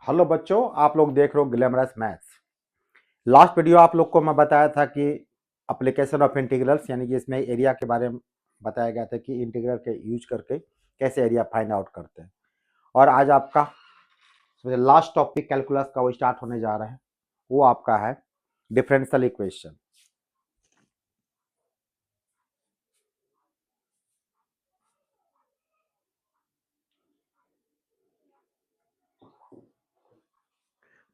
Hello बच्चों, आप लोग देख रहे हो ग्लैमरस मैथ्स। लास्ट वीडियो आप लोग को मैं बताया था कि एप्लीकेशन ऑफ इंटीग्रल्स, यानी कि इसमें एरिया के बारे में बताया गया था कि इंटीग्रल के यूज करके कैसे एरिया फाइंड आउट करते हैं। और आज आपका लास्ट टॉपिक कैलकुलस का वो स्टार्ट होने जा रहा है। वो आपका है डिफरेंशियल इक्वेशन।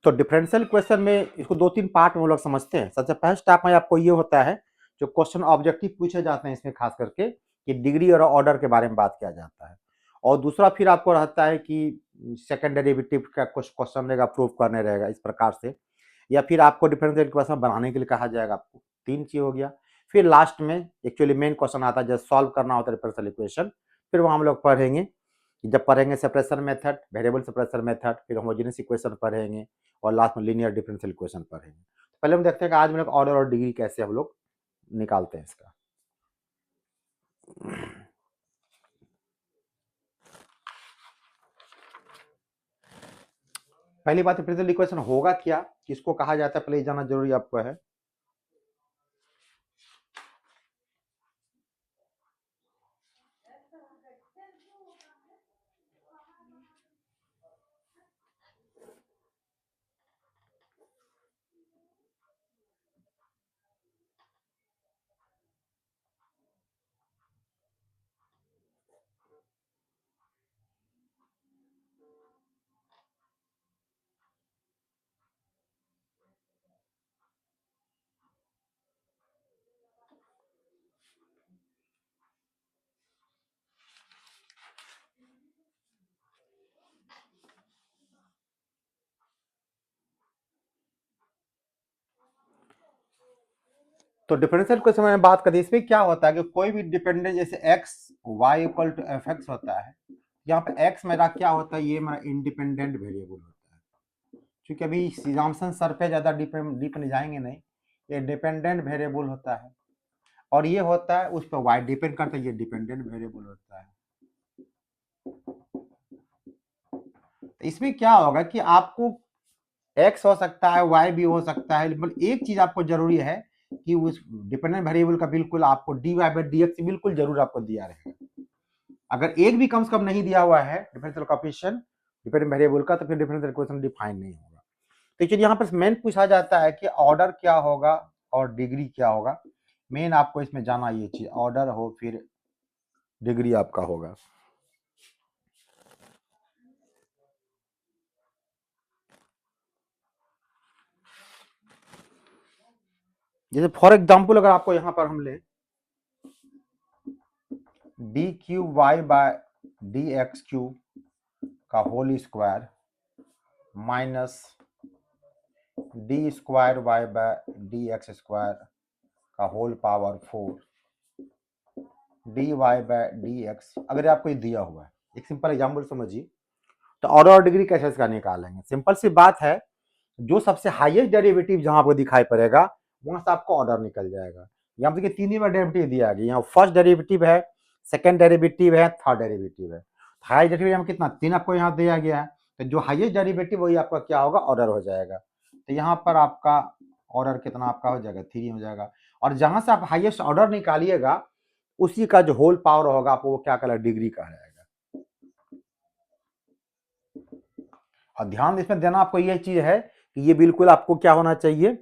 तो डिफरेंशियल इक्वेशन में इसको दो तीन पार्ट में हम लोग समझते हैं। सबसे पहले स्टेप में आपको ये होता है जो क्वेश्चन ऑब्जेक्टिव पूछे जाते हैं इसमें खास करके कि डिग्री और ऑर्डर के बारे में बात किया जाता है। और दूसरा फिर आपको रहता है कि सेकंड डेरिवेटिव का कुछ क्वेश्चन रहेगा, प्रूव करने रहेगा इस प्रकार से, या फिर आपको डिफरेंशियल इक्वेशन बनाने के लिए कहा जाएगा। आपको तीन चीज हो गया। फिर लास्ट में एक्चुअली मेन क्वेश्चन आता है जब सॉल्व करना होता है डिफरेंशियल इक्वेशन। फिर वो हम लोग पढ़ेंगे, जब पढ़ेंगे separation method, variable separation method, फिर होमोजेनियस इक्वेशन पढ़ेंगे और लास्ट में लीनियर डिफरेंशियल इक्वेशन पढ़ेंगे। पहले हम देखते हैं कि आज हम लोग ऑर्डर और डिग्री कैसे हम लोग निकालते हैं इसका। पहली बात, डिफरेंशियल इक्वेशन होगा क्या, किसको कहा जाता है, पहले ये जानना जरूरी आपको है। तो डिफरेंशियल इक्वेशन में बात करें, इसमें क्या होता है कि कोई भी डिपेंडेंट जैसे x Y equal to f x होता है। यहाँ पे एक्स मेरा क्या होता है, ये मेरा इंडिपेंडेंट वेरिएबल होता है। क्योंकि अभी एग्जाम्पशन सर पे ज्यादा डीप नहीं जाएंगे नहीं, ये डिपेंडेंट वेरिएबल होता है। और ये होता है उस पर वाई डिपेंड करता है, ये डिपेंडेंट वेरिएबल होता है। तो इसमें क्या होगा कि आपको एक्स हो सकता है, वाई भी हो सकता है, लेकिन एक चीज आपको जरूरी है कि उस डिपेंडेंट वेरिएबल का बिल्कुल आपको d Y by D x बिल्कुल जरूर आपको दिया रहेगा। अगर एक भी कम से कम नहीं दिया हुआ है डिफरेंशियल कोएफिशिएंट डिपेंडेंट वेरिएबल का, तो फिर डिफरेंशियल इक्वेशन डिफाइन नहीं होगा। तो चलिए यहाँ पर मेन पूछा जाता है कि ऑर्डर क्या होगा और डिग्री क्या होगा। मेन आपको इसमें जाना ये चीज, ऑर्डर हो फिर डिग्री आपका होगा। जैसे फॉर एग्जाम्पल अगर आपको यहाँ पर हम ले D cube Y by D X cube का whole square minus D square Y by D x square का whole power 4 D Y by D x, अगर आपको ये दिया हुआ है, एक सिंपल एग्जाम्पल समझिए। तो ऑर्डर और डिग्री कैसे इसका निकालेंगे, सिंपल सी बात है, जो सबसे हाईएस्ट डेरिवेटिव जहां आपको दिखाई पड़ेगा वहां से आपको ऑर्डर निकल जाएगा। यहाँ देखिए तीन ही बार डेरिवेटिव दिया गया, यहाँ फर्स्ट डेरिवेटिव है, सेकंड डेरिवेटिव है, थर्ड डेरिवेटिव है। हाईएस्ट डेरिवेटिव में कितना, तीन आपको यहाँ दिया गया है, तो जो हाईएस्ट डेरिवेटिव वही आपका क्या होगा, ऑर्डर हो जाएगा। तो यहाँ पर आपका ऑर्डर कितना आपका हो जाएगा, 3 हो जाएगा। और जहां से आप हाईएस्ट ऑर्डर निकालिएगा उसी का जो होल पावर होगा आपको वो क्या कहला, डिग्री कहा जाएगा। और ध्यान इसमें देना आपको यह चीज है कि ये बिल्कुल आपको क्या होना चाहिए,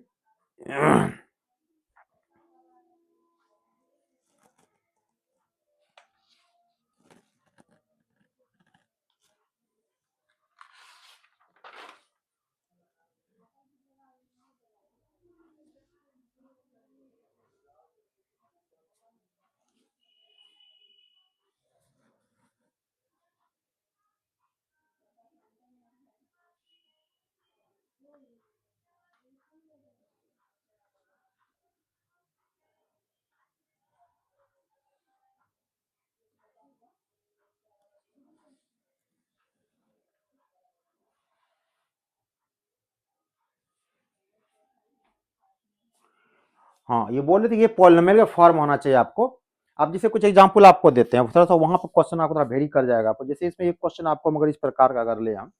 हाँ ये बोल रहे थे ये पॉलिनोमियल का फॉर्म होना चाहिए आपको। अब जैसे कुछ एग्जांपल आपको देते हैं, थोड़ा सा वहां पर क्वेश्चन आपको थोड़ा वेरी कर जाएगा आपको। जैसे इसमें एक क्वेश्चन आपको मगर इस प्रकार का अगर ले हम,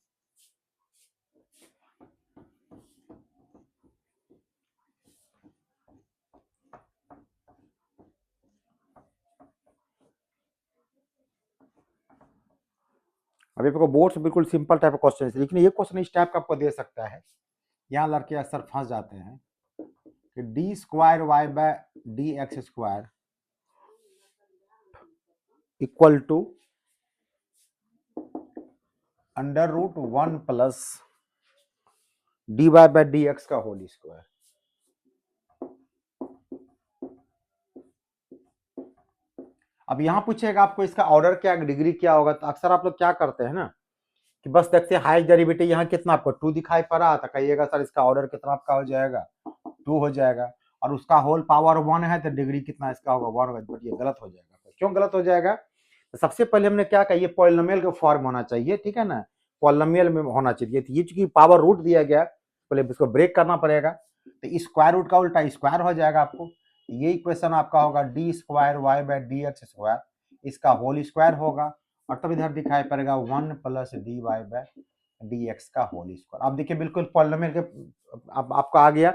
अभी आपको बोर्ड से बिल्कुल सिंपल टाइप का क्वेश्चन है, लेकिन ये क्वेश्चन इस टाइप का आपको दे सकता है, यहाँ लड़के अक्सर फंस जाते हैं कि d square Y by D x square equal to under root 1 plus D Y by D x का होल स्क्वायर। अब यहां पूछेगा आपको इसका ऑर्डर क्या, डिग्री क्या होगा, तो अक्सर आप लोग क्या करते हैं ना कि बस देखते हैं हाई डेरिवेटिव यहाँ कितना आपको 2 दिखाई पड़ा था, कहिएगा सर इसका ऑर्डर कितना आपका हो जाएगा 2 हो जाएगा, और उसका होल पावर 1 है तो डिग्री कितना इसका होगा 1 होगा, बट ये गलत हो जाएगा। तो क्यों गलत हो जाएगा, तो सबसे पहले हमने क्या कहा, ये पॉलिनोमियल का फॉर्म होना चाहिए, ठीक है ना, पॉलिनोमियल में होना चाहिए। तो ये चूंकि पावर रूट दिया गया, पहले इसको ब्रेक करना पड़ेगा, तो स्क्वायर रूट का उल्टा स्क्वायर हो जाएगा आपको। ये इक्वेशन आपका होगा d square Y by D x square, इसका होल स्क्वायर होगा, और तब इधर दिखाई पड़ेगा 1 plus D Y by D x का होल स्क्वायर। अब देखिए बिल्कुल पॉलिनोमियल के आपका आ गया।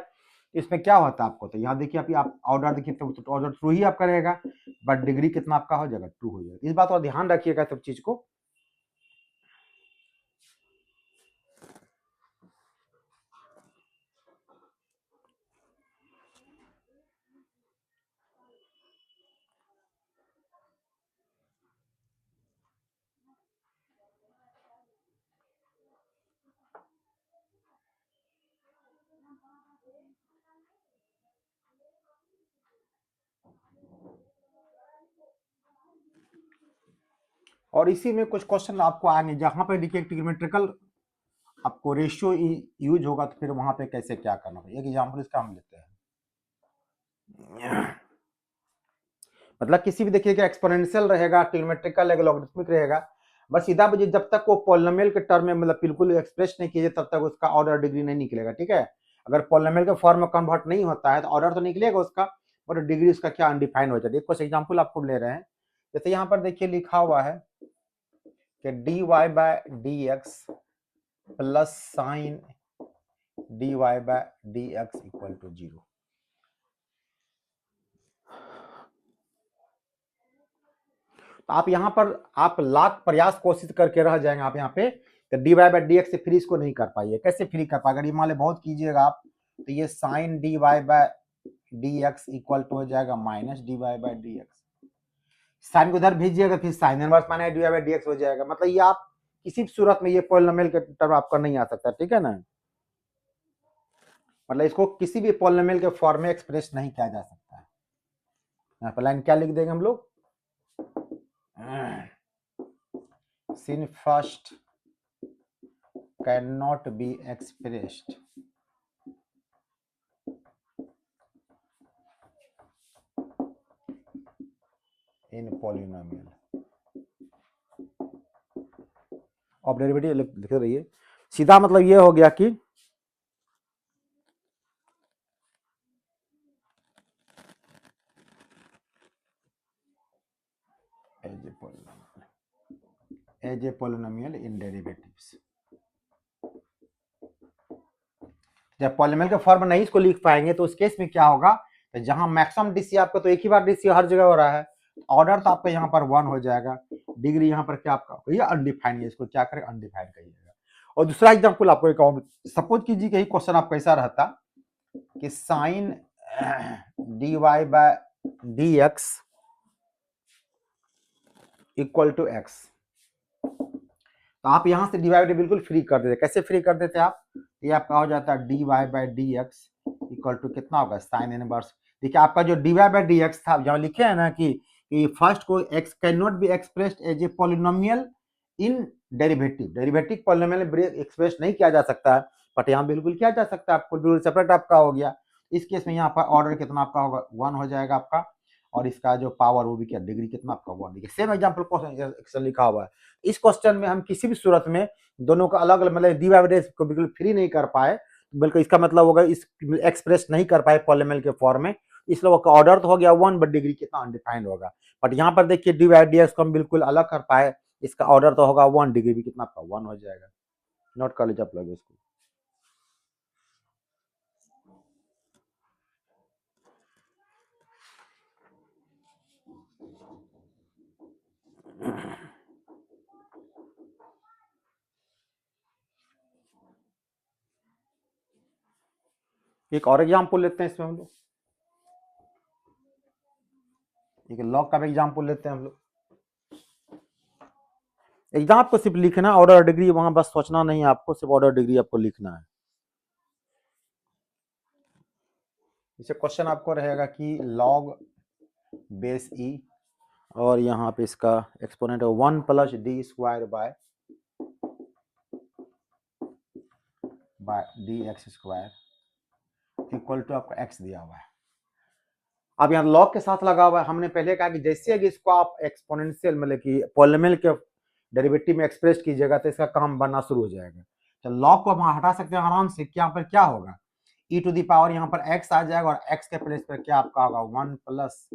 इसमें क्या होता है आपको, तो यहाँ देखिए आप ऑर्डर देखिए तो ऑर्डर ट्रू ही आप करेगा, बट डिग्री कितना आपका हो जाएगा 2 हो जाएगा। इस बात का ध्यान रखिएगा सब चीज को। और इसी में कुछ क्वेश्चन आपको आएंगे जहां पे देखिए ट्रिग्नोमेट्रिकल आपको रेशियो यूज होगा, तो फिर वहां पे कैसे क्या करना है। एक एग्जांपल इसका हम लेते हैं, मतलब किसी भी देखिए एक्सपोनेंशियल रहेगा, ट्रिग्नोमेट्रिकल रहेगा, लॉगरिथमिक रहेगा, बस सीधा मुझे जब तक वो पॉलिनोमियल के टर्म में मतलब बिल्कुल एक्सप्रेस नहीं कीजिए तब तक उसका ऑर्डर डिग्री नहीं निकलेगा, ठीक है। अगर पॉलिनोमियल के फॉर्म में कन्वर्ट नहीं होता है तो ऑर्डर तो निकलेगा उसका, बट डिग्री उसका क्या अनडिफाइंड हो जाती है। कुछ एग्जाम्पल आपको ले रहे हैं, जैसे यहाँ पर देखिए लिखा हुआ है कि d Y by D x plus sine d Y by D x equal to 0। तो आप यहाँ पर आप लाख प्रयास कोशिश करके रह जाएंगे आप यहाँ पे, तो D Y by D x से फ्री इसको नहीं कर पाइए। कैसे फ्री कर पाएगा, अगर ये मान लो बहुत कीजिएगा आप, तो ये sine d Y by D x equal to हो जाएगा minus d Y by D x. Sine को उधर भेजिएगा फिर sine inverse minus d Y by D x हो जाएगा। मतलब ये आप किसी भी सूरत में ये पॉलिनोमियल के टर्म आपका नहीं आ सकता, ठीक है ना। मतलब इसको किसी भी पॉलिनोमियल के फॉर्म में एक्सप्रेस नहीं किया जा सकता है। यहाँ पर लाइन क्या लिख देंगे हम लोग, sin first cannot be expressed in polynomial। अब डेरिवेटिव लिख रहिए, सीधा मतलब ये हो गया कि as a polynomial in derivatives. जब पॉलिनोमियल के फॉर्म में नहीं इसको लिख पाएंगे तो उस केस में क्या होगा, तो जहां मैक्सिमम डीसी आपका तो एक ही बार डीसी हर जगह हो रहा है, ऑर्डर तो आपका यहाँ पर 1 हो जाएगा, डिग्री यहाँ पर क्या आपका ये अनडिफाइंड है, इसको क्या करें अनडिफाइंड कहिएगा। और दूसरा एग्जांपल आपको एक और, सपोज कीजिए कि क्वेश्चन आपका ऐसा रहता कि sine d Y by D x equal to x, तो आप यहां से डिवाइड बिल्कुल फ्री कर देते। कैसे फ्री कर देते आप, ये आपका हो जाता है d Y by D x equal to कितना होगा साइन इनवर्स। देखिए आपका जो d Y by D x था जहाँ लिखे है ना कि फर्स्ट को x can not be expressed as a polynomial in derivative, derivative polynomial express नहीं किया जा सकता है, बट यहाँ बिल्कुल किया जा सकता है, आपको बिल्कुल सेपरेट आपका हो गया। इस केस में यहाँ पर ऑर्डर कितना आपका होगा 1 हो जाएगा आपका, और इसका जो पावर वो भी क्या डिग्री कितना आपका 1। देखिए सेम एग्जांपल क्वेश्चन लिखा हुआ है। इस क्वेश्चन में हम किसी भी सूरत में दोनों का अलग अलग मतलब डी वाई को बिल्कुल फ्री नहीं कर पाए, बल्कि इसका मतलब होगा इस एक्सप्रेस नहीं कर पाए पॉलिनोमियल के फॉर्म में, इसलिए का ऑर्डर तो हो गया 1 बट डिग्री कितना अनडिफाइंड होगा। बट यहाँ पर देखिए डी वाई डी एक्स को हम बिल्कुल अलग कर पाए, इसका ऑर्डर तो होगा 1, डिग्री भी कितना आपका 1 हो जाएगा। नोट कर लीजिए आप लोग इसको। एक और एग्जाम्पल लेते हैं इसमें हम लोग, एक लॉग का भी एग्जाम्पल लेते हैं हम लोग। एग्जाम आपको सिर्फ लिखना है, ऑर्डर डिग्री, वहां बस सोचना नहीं है आपको, सिर्फ ऑर्डर डिग्री आपको लिखना है। इसे क्वेश्चन आपको रहेगा कि लॉग बेस ई और यहाँ पे इसका एक्सपोनेंट है 1 plus d square by D x square equal to आपका एक्स दिया हुआ है। अब यहाँ लॉग के साथ लगा हुआ है, हमने पहले कहा कि जैसे अगर इसको आप एक्सपोनेंशियल मतलब कि पॉलिनोमियल के डेरिवेटिव में एक्सप्रेस कीजिएगा तो इसका काम बनना शुरू हो जाएगा। तो लॉग को हम हटा सकते हैं आराम से, यहाँ पर क्या होगा e टू दी पावर यहाँ पर x आ जाएगा और x के प्लेस पर क्या आपका होगा 1 plus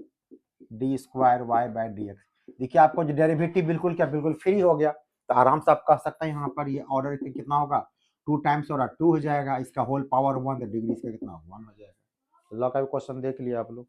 d square Y by D x. देखिए आपको जो डेरिवेटिव बिल्कुल क्या बिल्कुल फ्री हो गया, तो आराम से आप कह सकते हैं यहाँ पर ये ऑर्डर कितना होगा 2 टाइम्स और 2 हो जाएगा, इसका होल पावर 1 तो डिग्री इसका कितना 1 हो जाएगा। लॉग का भी क्वेश्चन देख लिया आप लोग।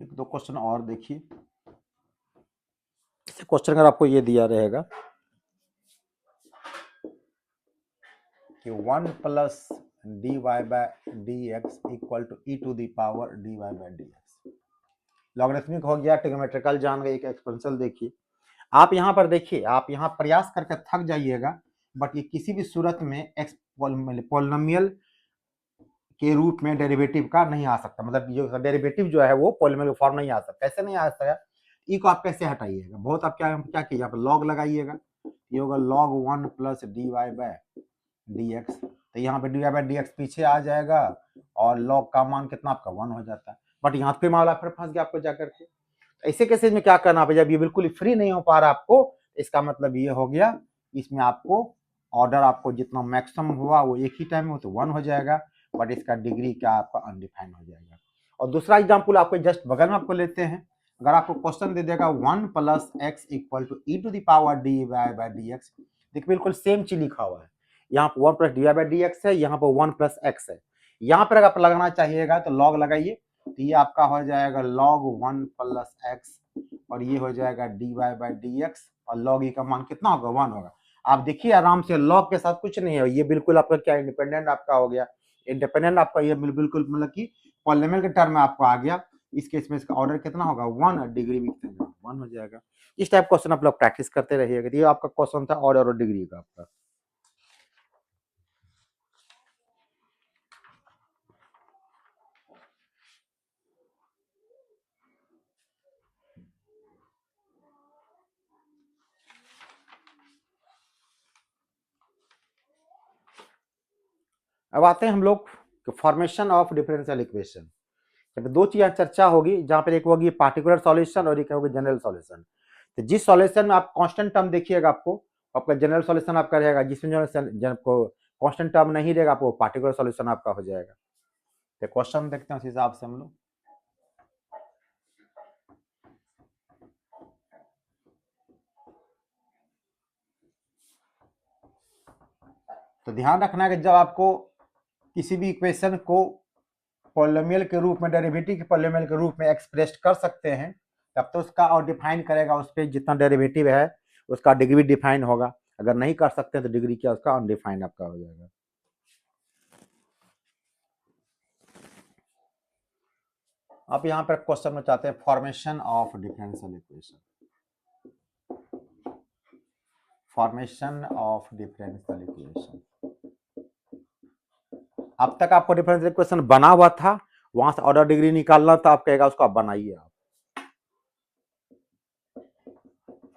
एक दो क्वेश्चन और देखिए। क्वेश्चन अगर आपको ये दिया रहेगा कि 1 plus D Y by D x equal to e to the power d Y by D x, logarithmic हो गया, ट्रिग्नोमेट्रिकल जान गए, एक एक्सपेंशन देखिए। आप यहाँ पर देखिए, आप यहाँ प्रयास करके थक जाइएगा, बट ये किसी भी सूरत में एक्स पॉलिनोमियल के रूप में डेरिवेटिव का नहीं आ सकता, मतलब जो डेरिवेटिव जो है वो पॉलिनोमियल फॉर्म नहीं आ सकता। कैसे नहीं आ सकता? ई को आप कैसे हटाइएगा, बहुत आप क्या कीजिए, यहाँ पर लॉग लगाइएगा, ये होगा log 1 plus D Y by D x, तो यहाँ पे d Y by D x पीछे आ जाएगा और लॉग का मान कितना आपका 1 हो जाता है। बट यहाँ पे मामला फिर फंस गया आपको जाकर के। ऐसे केसेज में क्या करना पड़ेगा, जब ये बिल्कुल फ्री नहीं हो पा रहा आपको, इसका मतलब ये हो गया इसमें आपको ऑर्डर आपको जितना मैक्सिमम हुआ वो एक ही टाइम में तो 1 हो जाएगा, बट इसका डिग्री क्या आपका अनडिफाइंड हो जाएगा। और दूसरा एग्जाम्पल आपको जस्ट बगल में आपको लेते हैं, अगर आपको क्वेश्चन दे देगा 1 plus x equal to e to the power d Y by D x, देखिए बिल्कुल सेम चीज लिखा हुआ है, यहाँ पर 1 plus D Y by D x है, यहाँ पर 1 प्लस एक्स है। यहाँ पर अगर आप लगाना चाहिएगा तो लॉग लगाइए, तो ये आपका हो जाएगा लॉग 1 प्लस एक्स और ये हो जाएगा d Y by D x, और लॉग ई का मान कितना होगा 1 होगा। आप देखिए आराम से, लॉग के साथ कुछ नहीं है, ये बिल्कुल आपका क्या इंडिपेंडेंट आपका हो गया, इंडिपेंडेंट आपका ये बिल्कुल मतलब कि पॉलिनोमियल के टर्म में आपको आ गया। इस केस में इसका ऑर्डर कितना होगा 1 और डिग्री भी 1 हो जाएगा। इस टाइप क्वेश्चन आप लोग प्रैक्टिस करते रहिएगा। ये आपका क्वेश्चन था ऑर्डर और डिग्री का आपका। अब आते हैं हम लोग फॉर्मेशन ऑफ डिफरेंशियल इक्वेशन। दो चीजें चर्चा होगी, जहां पर एक होगी पार्टिकुलर सॉल्यूशन और एक होगी जनरल सॉल्यूशन। तो जिस सॉल्यूशन में आप कांस्टेंट टर्म देखिएगा आपका जनरल सॉल्यूशन आपका रहेगा, जिसमें जो आपको कांस्टेंट टर्म नहीं रहेगा आपको पार्टिकुलर सॉल्यूशन आपका हो जाएगा। तो क्वेश्चन देखते हैं उस हिसाब से हम लोग। तो ध्यान रखना है कि जब आपको किसी भी इक्वेशन को पॉलिनोमियल के रूप में, डेरिवेटिव के पॉलिनोमियल के रूप में एक्सप्रेस कर सकते हैं, तब तो उसका और डिफाइन करेगा, उस पर जितना डेरिवेटिव है उसका डिग्री डिफाइन होगा। अगर नहीं कर सकते तो डिग्री क्या उसका अनडिफाइंड आपका हो जाएगा। आप यहाँ पर क्वेश्चन में चाहते हैं formation of differential equation, formation of differential equation. अब तक आपको डिफरेंशियल इक्वेशन बना हुआ था, वहां से ऑर्डर डिग्री निकालना था, आप कहेगा उसको आप बनाइए। आप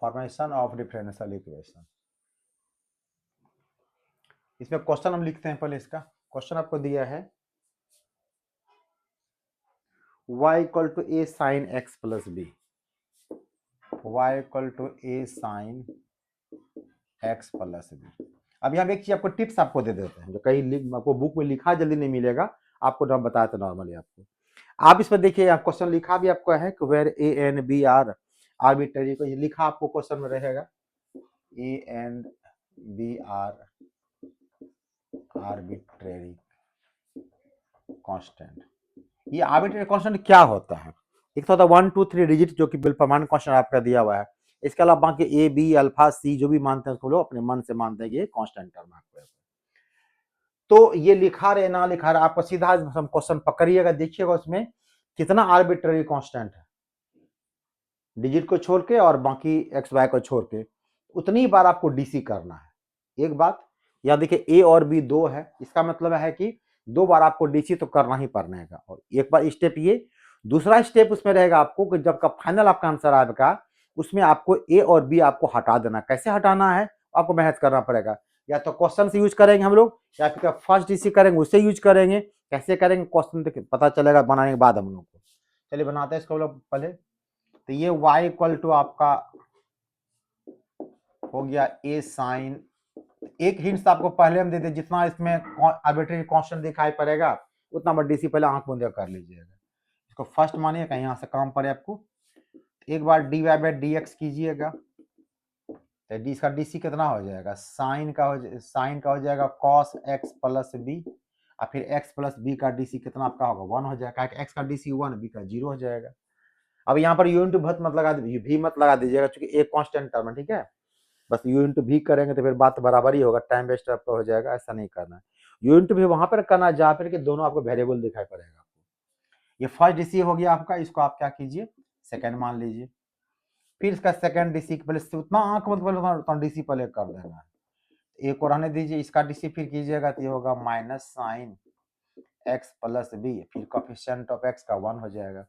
फॉर्मेशन ऑफ डिफरेंशियल इक्वेशन। इसमें क्वेश्चन हम लिखते हैं पहले। इसका क्वेश्चन आपको दिया है y equal to a sine x plus b, y equal to a sine x plus b. अब यहाँ एक चीज आपको टिप्स आपको दे देते हैं जो कहीं आपको बुक में लिखा जल्दी नहीं मिलेगा, आपको हम बताते नॉर्मली आपको। आप इसमें देखिए क्वेश्चन लिखा भी आपको है कि where a and b are arbitrary, को लिखा आपको क्वेश्चन में रहेगा a and b are arbitrary constant. ये आर्बिट्ररी कांस्टेंट क्या होता है? एक तो होता है 1 2 3 डिजिट जो कि बिल्कुल कांस्टेंट आपका दिया हुआ है। इसके अलावा बाकी ए बी अल्फा सी जो भी मानते हैं उसको लोग अपने मन से मानते हैं कि ये कांस्टेंट टर्म आपको है। तो ये लिखा रहे ना लिखा रहे, आपको सीधा हम क्वेश्चन पकड़िएगा, देखिएगा उसमें कितना आर्बिट्ररी कांस्टेंट है डिजिट को छोड़ के और बाकी एक्स वाई को छोड़ के, उतनी बार आपको डीसी करना है। एक बात या देखिए ए और बी 2 है, इसका मतलब है कि 2 बार आपको डीसी तो करना ही पड़ने का। और एक बार स्टेप ये, दूसरा स्टेप उसमें रहेगा आपको कि जब का फाइनल आपका आंसर आएगा उसमें आपको ए और बी आपको हटा देना। कैसे हटाना है आपको मेहनत करना पड़ेगा, या तो क्वेश्चन से यूज करेंगे हम लोग या फिर फर्स्ट डीसी करेंगे उससे यूज करेंगे। कैसे करेंगे क्वेश्चन पता चलेगा बनाने के बाद हम लोग को। चलिए बनाते हैं इसको लोग पहले। तो ये y इक्वल टू आपका हो गया ए साइन, एक हिंट्स आपको पहले हम दे दे, जितना इसमें आर्बिट्ररी कांस्टेंट दिखाई पड़ेगा उतना बार डीसी पहले आंख बंद कर लीजिएगा। इसको फर्स्ट मानिए कहीं यहाँ से काम पड़े आपको। एक बार D Y by D X कीजिएगा तो डी इसका डीसी कितना हो जाएगा, साइन का हो जाएगा कॉस एक्स प्लस बी, और फिर एक्स प्लस बी का डीसी कितना आपका होगा 1 हो जाएगा, एक्स का डीसी 1 बी का 0 हो जाएगा। अब यहाँ पर यू इंटू भी मत लगा दीजिएगा क्योंकि एक कांस्टेंट टर्म है, ठीक है। बस यू इंटू भी करेंगे तो फिर बात बराबर ही होगा, टाइम वेस्ट आपका हो जाएगा, ऐसा नहीं करना है। यू इंटू भी वहां पर करना जहाँ पर कि दोनों आपको वेरिएबल दिखाई पड़ेगा। ये फर्स्ट डीसी हो गया आपका, इसको आप क्या कीजिए सेकंड मान लीजिए। फिर इसका सेकंड डीसी पहले उतना आंख मत पहले उतना डीसी पहले कर देना है। एक और रहने दीजिए, इसका डीसी फिर कीजिएगा तो ये होगा minus sine x plus b, फिर कोएफिशिएंट ऑफ एक्स का 1 हो जाएगा।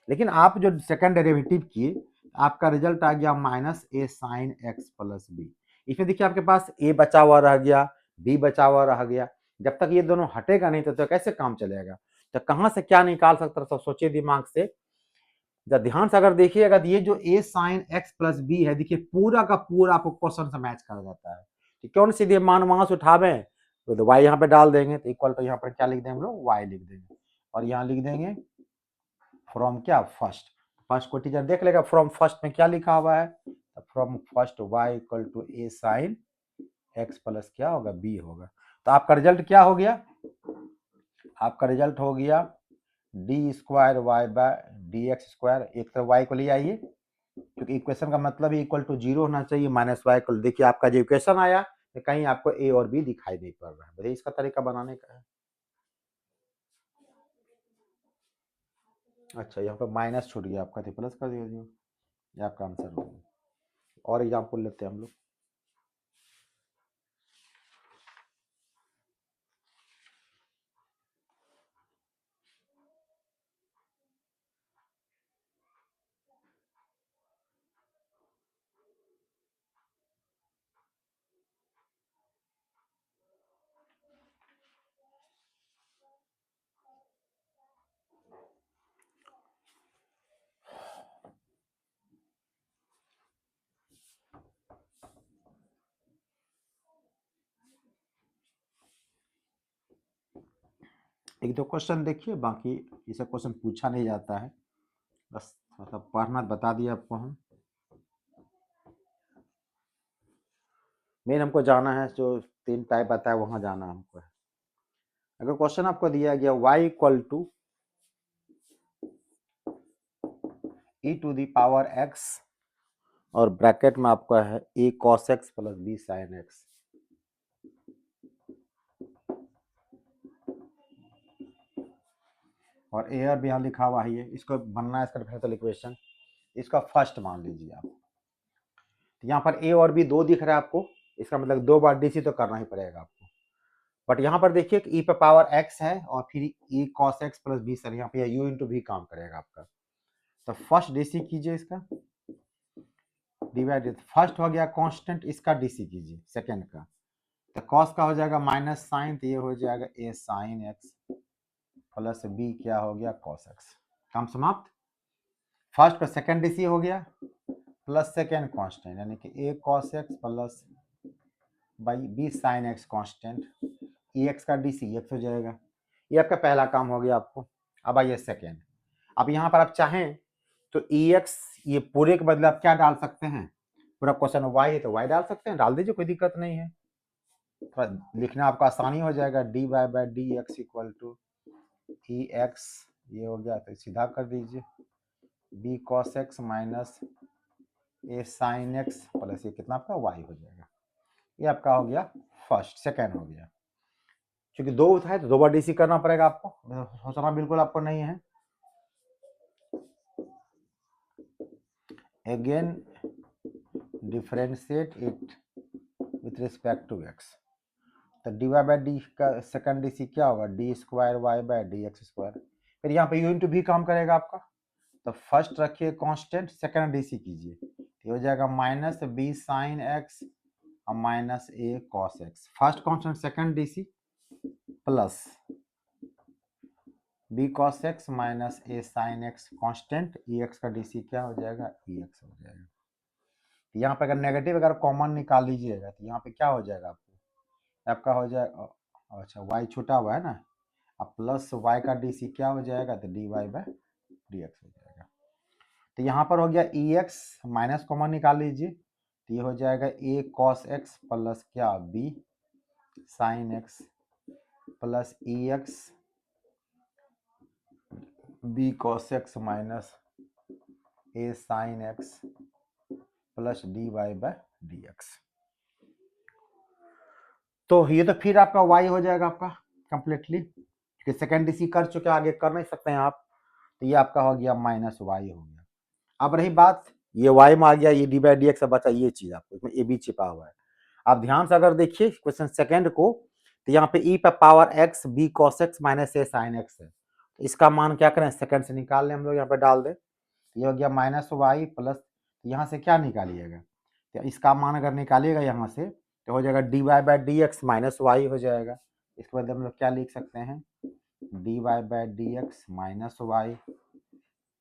लेकिन आप जो सेकंड डेरिवेटिव किए आपका रिजल्ट आ गया माइनस ए साइन एक्स प्लस बी। इसमें देखिए आपके पास ए बचा हुआ रह गया, बी बचा हुआ रह गया। जब तक ये दोनों हटेगा नहीं तो कैसे काम चलेगा? तो कहां से क्या निकाल सकता है, सोचिए दिमाग से। जब ध्यान से अगर देखिएगा तो ये जो ए साइन एक्स प्लस बी है, देखिए पूरा का पूरा आपको क्वेश्चन से मैच कर जाता है। तो क्यों सीधे मान वहां से उठावे तो वाई यहाँ पे डाल देंगे, तो इक्वल तो यहाँ पर क्या लिख देंगे हम लोग वाई लिख देंगे, और यहाँ लिख देंगे फ्रॉम क्या फर्स्ट। फर्स्ट को टीचर देख लेगा फ्रॉम फर्स्ट में क्या लिखा हुआ है, from first y equal to a sine x plus क्या होगा बी होगा। तो आपका रिजल्ट क्या हो गया, आपका रिजल्ट हो गया d square Y by D x square. एक तरफ वाई को ले आइए क्योंकि इक्वेशन का मतलब ही इक्वल टू 0 होना चाहिए, माइनस वाई इक्वल। देखिए आपका जो इक्वेशन आया तो कहीं आपको ए और बी दिखाई नहीं पड़ रहा है। बताइए इसका तरीका बनाने का है। अच्छा यहाँ पर माइनस छूट गया आपका, तो प्लस कर दीजिए, ये आपका आंसर हो गया। और एग्जाम्पल लेते हैं हम लोग। एक दो क्वेश्चन देखिए, बाकी ये सब क्वेश्चन पूछा नहीं जाता है, बस मतलब पढ़ना बता दिया आपको हम। मेन हमको जाना है जो 3 टाइप आता है वहां जाना हमको है। अगर क्वेश्चन आपको दिया गया y equal to e to the power x और ब्रैकेट में आपका है a cos x plus b sin x, और ए और बी यहाँ लिखा हुआ है, इसको बनना है इसका डिफरेंशियल इक्वेशन। इसका फर्स्ट मान लीजिए आप, तो यहाँ पर ए और बी 2 दिख रहा है आपको, इसका मतलब 2 बार डीसी तो करना ही पड़ेगा आपको। बट यहाँ पर देखिए ई पे पावर x है और फिर e cos x plus b सर, यहाँ पे यू इंटू भी काम करेगा आपका। तो फर्स्ट डीसी कीजिए इसका, डिवाइड, फर्स्ट हो गया कांस्टेंट, इसका डीसी कीजिए सेकंड का, तो कॉस का हो जाएगा माइनस साइन, तो ये हो जाएगा ए साइन एक्स प्लस बी क्या हो गया कॉस एक्स। काम समाप्त। फर्स्ट का सेकंड डीसी हो गया प्लस सेकंड कांस्टेंट, यानी कि A cos x plus by B sine X constant, E X का डीसी एक्स हो जाएगा। ये आपका पहला काम हो गया आपको। अब आइए सेकेंड, अब यहाँ पर आप चाहें तो ई एक्स ये पूरे के बदले आप क्या डाल सकते हैं, पूरा क्वेश्चन वाई है तो वाई डाल सकते हैं, डाल दीजिए, कोई दिक्कत नहीं है, थोड़ा लिखना आपका आसानी हो जाएगा। D Y by D x equal to e x, ये हो गया तो सीधा कर दीजिए, बी कॉस एक्स माइनस ए साइन एक्स प्लस ये कितना आपका वाई हो जाएगा। ये आपका हो गया फर्स्ट, सेकेंड हो गया। क्योंकि दो है तो दो बार डीसी करना पड़ेगा आपको, सोचना बिल्कुल आपको नहीं है। Again differentiate it with respect to x, तो डी वाई बाई डी का सेकंड डीसी क्या होगा, d square y by D x square. फिर यहाँ पे यू इंटू भी काम करेगा आपका, तो फर्स्ट रखिए कांस्टेंट, सेकंड डीसी कीजिए, तो हो जाएगा माइनस बी साइन एक्स और minus A cos X, first constant second DC plus B cos x minus A sine X constant, E X का डीसी क्या हो जाएगा, ई एक्स हो जाएगा। तो यहाँ पे अगर नेगेटिव अगर कॉमन निकाल लीजिएगा तो यहाँ पे क्या हो जाएगा आपको, आपका हो जाएगा, अच्छा वाई छूटा हुआ है ना, अब प्लस वाई का डीसी क्या हो जाएगा, तो D Y by D x हो जाएगा। तो यहाँ पर हो गया ई एक्स, माइनस कॉमन निकाल लीजिए, तो ये हो जाएगा ए कॉस एक्स प्लस क्या b sine x plus e x B cos x minus A sine x plus D Y by D x. तो ये तो फिर आपका y हो जाएगा आपका कंप्लीटली, क्योंकि सेकेंड डीसी कर चुके, आगे कर नहीं सकते हैं आप, तो ये आपका हो गया माइनस वाई हो गया। अब रही बात ये y में आ गया, ये डी बाई डी एक्स बचा, ये चीज आपको इसमें ए बी छिपा हुआ है। आप ध्यान से अगर देखिए क्वेश्चन सेकेंड को, तो यहाँ पे ई पे power x B cos x minus ए साइन एक्स है, तो इसका मान क्या करें सेकेंड से निकाल लें हम लोग, यहाँ पे डाल दें, ये हो गया माइनस वाई प्लस, यहाँ से क्या निकालिएगा, तो इसका मान अगर निकालिएगा यहाँ से तो हो जाएगा d Y by D x minus y हो जाएगा। इसके बाद हम लोग क्या लिख सकते हैं, d Y by D x minus y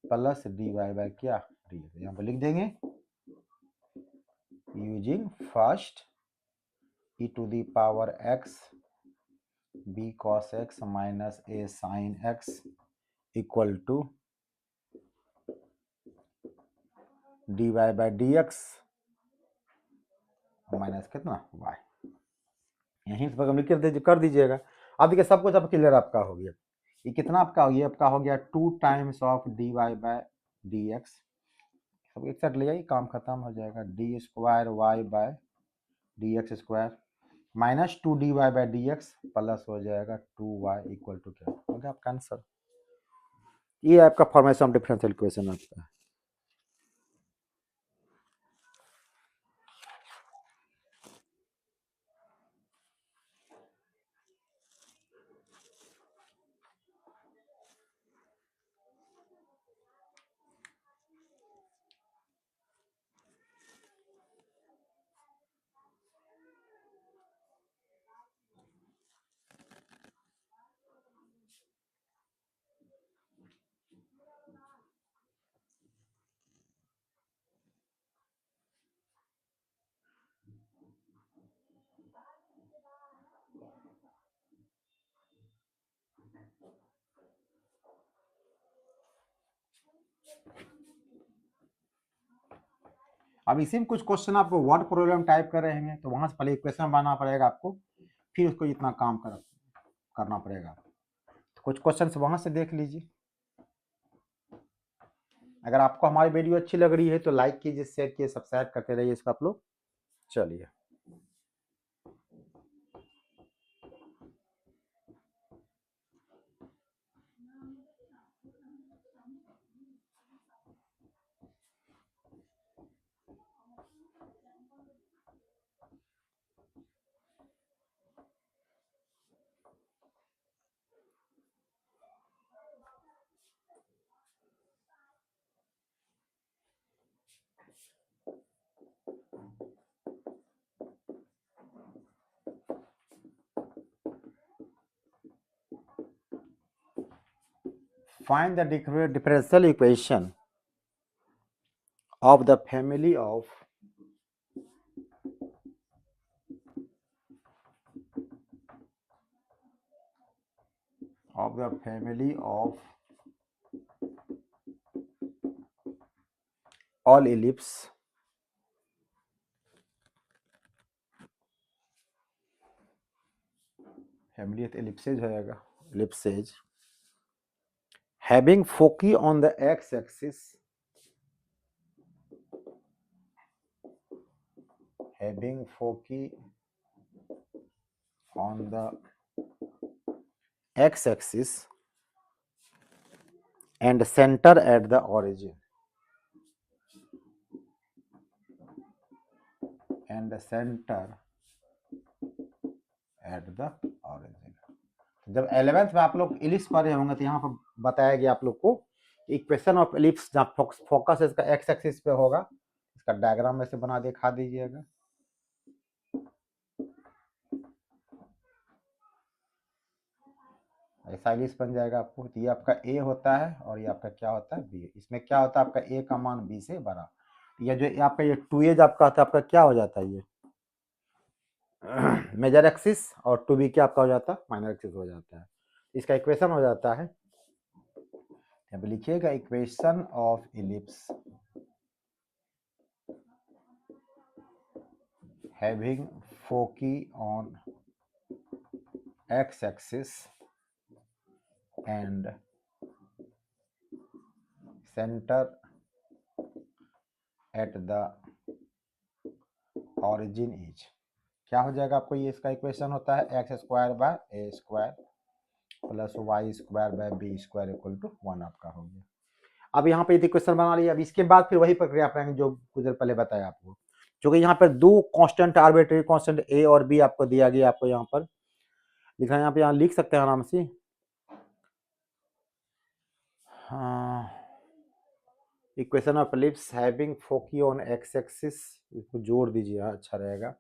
plus D Y by क्या डी एक्स, यहाँ पर लिख देंगे using first e to the power x B cos x minus A sine x equal to d Y by D x minus कितना y, यहीं से कर दीजिएगा। अब देखिए सब कुछ अब क्लियर आपका हो गया, ये कितना आपका हो गया, आपका हो गया 2 times of d Y by D x, सब एक साथ ले जाइए काम खत्म हो जाएगा, D square Y by D x square minus 2 d Y by D x plus हो जाएगा 2 वाई इक्वल टू क्या हो गया आपका आंसर। ये आपका फॉर्मेशन ऑफ डिफरेंशियल इक्वेशन आपका है। अब इसी में कुछ क्वेश्चन आपको वर्ड प्रोग्राम टाइप कर रहे हैं तो वहां से पहले इक्वेशन बनाना पड़ेगा आपको, फिर उसको इतना काम करना पड़ेगा। तो कुछ क्वेश्चन वहां से देख लीजिए। अगर आपको हमारी वीडियो अच्छी लग रही है तो लाइक कीजिए, शेयर कीजिए, सब्सक्राइब करते रहिए इसको आप लोग। चलिए find the differential equation of the family of all ellipse family ellipses हो जाएगा ellipses having foci on the x-axis on the x-axis and center at the origin जब 11th में आप लोग इलिप्स पढ़े होंगे तो यहाँ पर बताया गया आप लोग को इक्वेशन ऑफ इलिप्स जहाँ फोकस इसका एक्स एक्सिस पे होगा इसका डायग्राम ऐसे बना दिखा दीजिएगा ऐसा इलिप्स बन जाएगा आपको। तो ये आपका ए होता है और ये आपका क्या होता है बी। इसमें क्या होता है आपका ए का मान बी से बड़ा। ये जो आपका ये 2a आपका होता है आपका क्या हो जाता है ये मेजर एक्सिस और 2b क्या आपका हो जाता है माइनर एक्सिस हो जाता है। इसका इक्वेशन हो जाता है अब लिखिएगा equation of ellipse having foci on x-axis and center at the origin is क्या हो जाएगा आपको ये इसका इक्वेशन होता है x square by a square plus Y square by b square equal to 1 आपका हो गया। अब यहाँ पे इक्वेशन बना लिया। अब इसके बाद फिर वही प्रक्रिया अपनाएंगे जो कुछ देर पहले बताया आपको। क्योंकि यहाँ पर दो कांस्टेंट आर्बिट्रेरी कांस्टेंट ए और बी आपको दिया गया आपको यहाँ पर लिखा है। यहाँ पे यहाँ लिख सकते हैं आराम से equation of ellipse having foci on x axis इसको जोड़ दीजिए अच्छा रहेगा।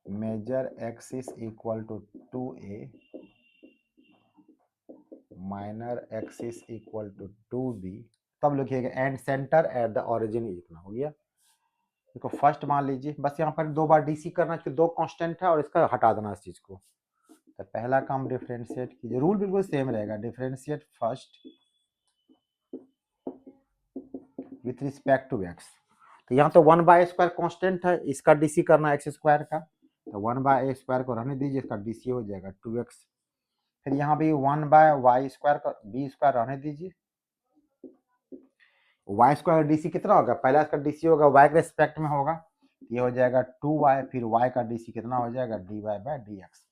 Major axis equal to 2a minor axis equal to 2b तब लिखिएगा and centre at the origin इतना हो गया। देखो फर्स्ट मान लीजिए बस यहाँ पर दो बार डीसी करना चाहिए दो कांस्टेंट है और इसका हटा देना इस चीज को। तो पहला काम डिफरेंशिएट कीजिए रूल बिल्कुल सेम रहेगा differentiate first with respect to x. तो यहाँ तो 1/a² कांस्टेंट है इसका डीसी करना एक्स स्क्वायर का तो 1/a² को रहने दीजिए इसका डीसी हो जाएगा 2x। फिर यहाँ भी 1/y² का b² रहने दीजिए y² डीसी कितना होगा पहला इसका डीसी होगा y के रिस्पेक्ट में होगा ये हो जाएगा 2y फिर y का डीसी कितना हो जाएगा dy/dx।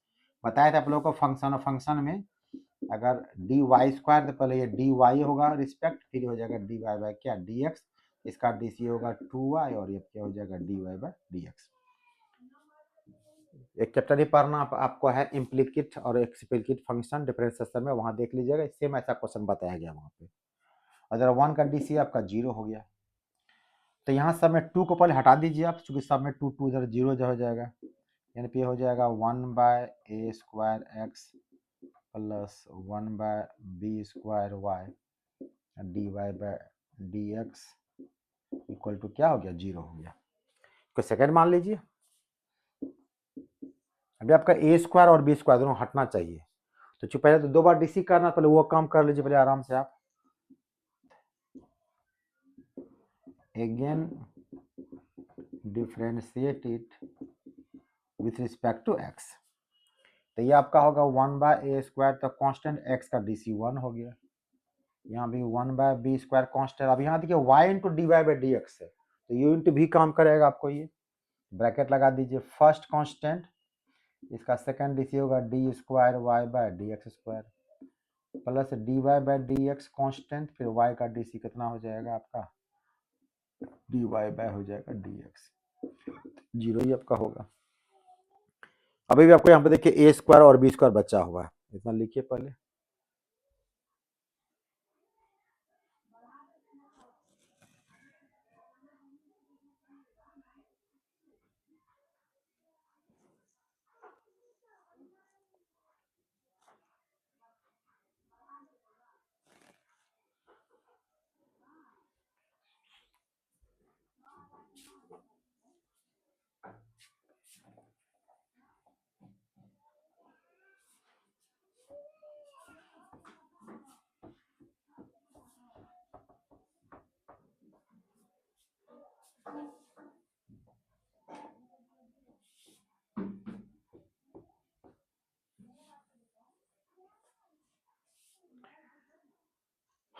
बताया था आप लोगों को फंक्शन में अगर dy² तो पहले ये dy होगा रिस्पेक्ट फिर हो जाएगा dy क्या dx इसका डीसी होगा 2y और ये क्या हो जाएगा dy/dx। एक चैप्टर ही पढ़ना आपको है इम्प्लीकेट और एक्सप्लिसिट फंक्शन डिफरेंशिएशन में वहां देख लीजिएगा सेम ऐसा क्वेश्चन बताया गया वहां पे। अगर 1 का डीसी आपका 0 हो गया तो यहाँ सब में 2 को पहले हटा दीजिए आप क्योंकि सब में 2 2 इधर 0 हो जाएगा यानी पे हो जाएगा 1/a² x plus 1/b² y dy/dx equal to क्या हो गया 0 हो गया। तो सेकंड मान लीजिए अभी आपका a² और b² दोनों हटना चाहिए तो पहले तो दो बार डीसी करना पहले वो काम कर लीजिए पहले आराम से आप। Again differentiate it with respect to x तो ये आपका होगा 1/a² तो कांस्टेंट x का डीसी 1 हो गया यहाँ भी 1/b² कांस्टेंट। अब यहाँ देखिए y इंटू dy/dx है तो u इंटू भी काम करेगा आपको ये ब्रैकेट लगा दीजिए फर्स्ट कांस्टेंट इसका सेकंड डीसी होगा d² y/dx² plus dy/dx constant फिर y का डीसी कितना हो जाएगा आपका dy हो जाएगा dx 0 ही आपका होगा। अभी भी आपको यहाँ पे देखिए a² और b² बचा हुआ है इतना लिखिए पहले।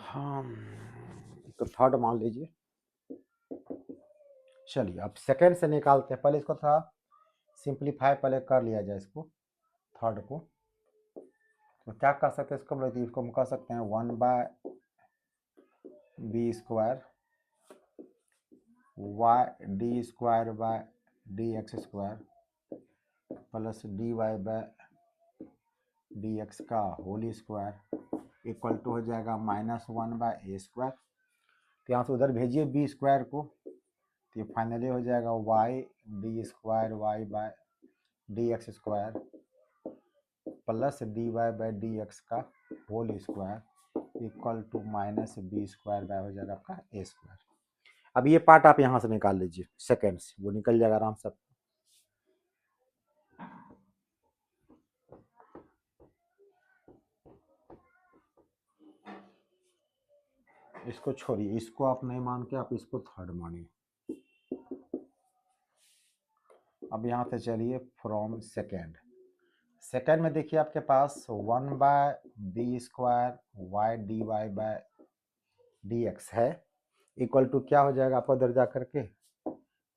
हाँ, तो थर्ड मान लीजिए। चलिए अब सेकेंड से निकालते हैं, पहले इसको थोड़ा सिंप्लीफाई पहले कर लिया जाए इसको, थर्ड को। तो क्या कर सकते हैं इसको हम कह सकते हैं 1/b² y d² plus dy/dx का होल स्क्वायर इक्वल टू हो जाएगा -1/a²। तो यहाँ से उधर भेजिए b² को, तो ये फाइनली हो जाएगा y/d² प्लस dy/dx का whole square equal to -b² हो जाएगा आपका a²। अब ये पार्ट आप यहाँ से निकाल लीजिए सेकेंड से, वो निकल जाएगा आराम से। इसको छोड़िए, इसको आप नहीं मान के आप इसको थर्ड मानिए। अब यहाँ से चलिए फ्रॉम सेकेंड। सेकेंड में देखिए आपके पास 1/b² y/dy/dx है इक्वल टू क्या हो जाएगा आपको उधर जा करके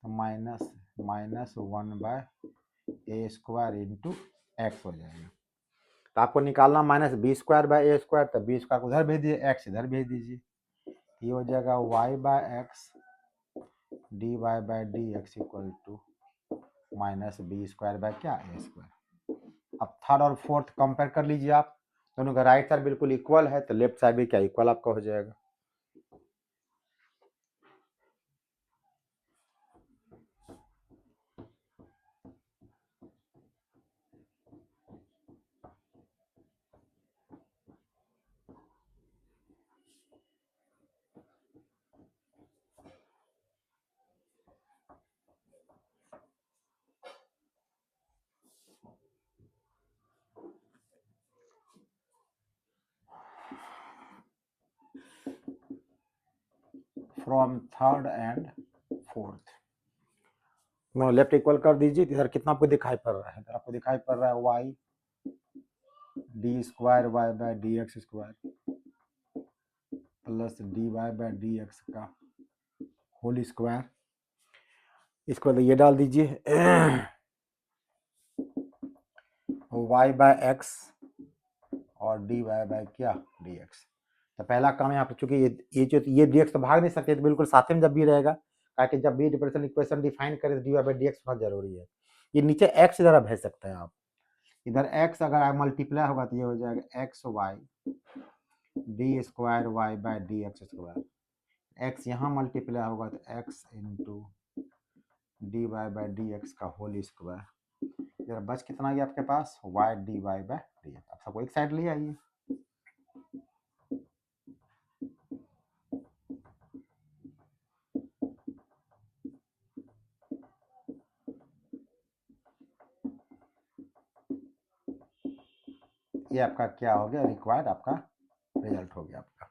-1/a² इंटू एक्स हो जाएगा। तो आपको निकालना -b²/a², तो b² को उधर भेज दीजिए, एक्स इधर भेज दीजिए, ये हो जाएगा y/x dy/dx equal to -b² क्या a²। अब थर्ड और फोर्थ कंपेयर कर लीजिए आप, दोनों का राइट साइड बिल्कुल इक्वल है, तो लेफ्ट साइड भी क्या इक्वल आपका हो जाएगा। From third and fourth left equal कर दीजिए। इधर कितना आपको दिखाई पड़ रहा है, इधर आपको दिखाई पड़ रहा है y/d² प्लस dy/dx का होल स्क्वायर। इसको ये डाल दीजिए y/x और dy/क्या dx। तो पहला काम यहाँ पे, चूंकि ये dx तो भाग नहीं सकते, तो बिल्कुल साथ में जब भी रहेगा, ताकि जब भी डिफरेंशियल इक्वेशन डिफाइन करें तो dy/dx बहुत जरूरी है। ये नीचे x इधर भेज सकते हैं आप, इधर x अगर मल्टीप्लाई होगा तो ये हो जाएगा xy d² y/dx²। x यहाँ मल्टीप्लाई होगा तो x इंटू dy/dx का होल स्क्वायर। इधर बच कितना गया आपके पास y dy/dx। आप सबको एक साइड ले आइए। ये आपका क्या हो गया, रिक्वायर्ड आपका रिजल्ट हो गया आपका।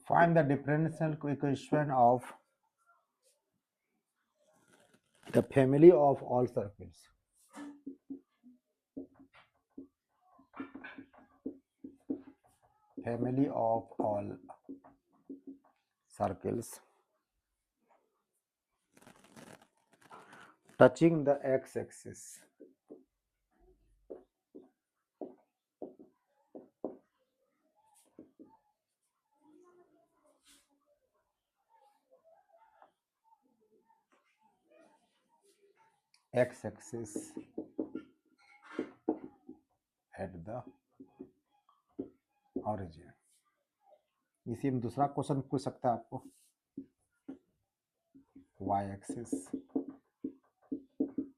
Find the differential equation of the family of all circles. Family of all circles touching the x-axis. X-axis at the origin. इसी में दूसरा क्वेश्चन पूछ सकता है आपको, y-axis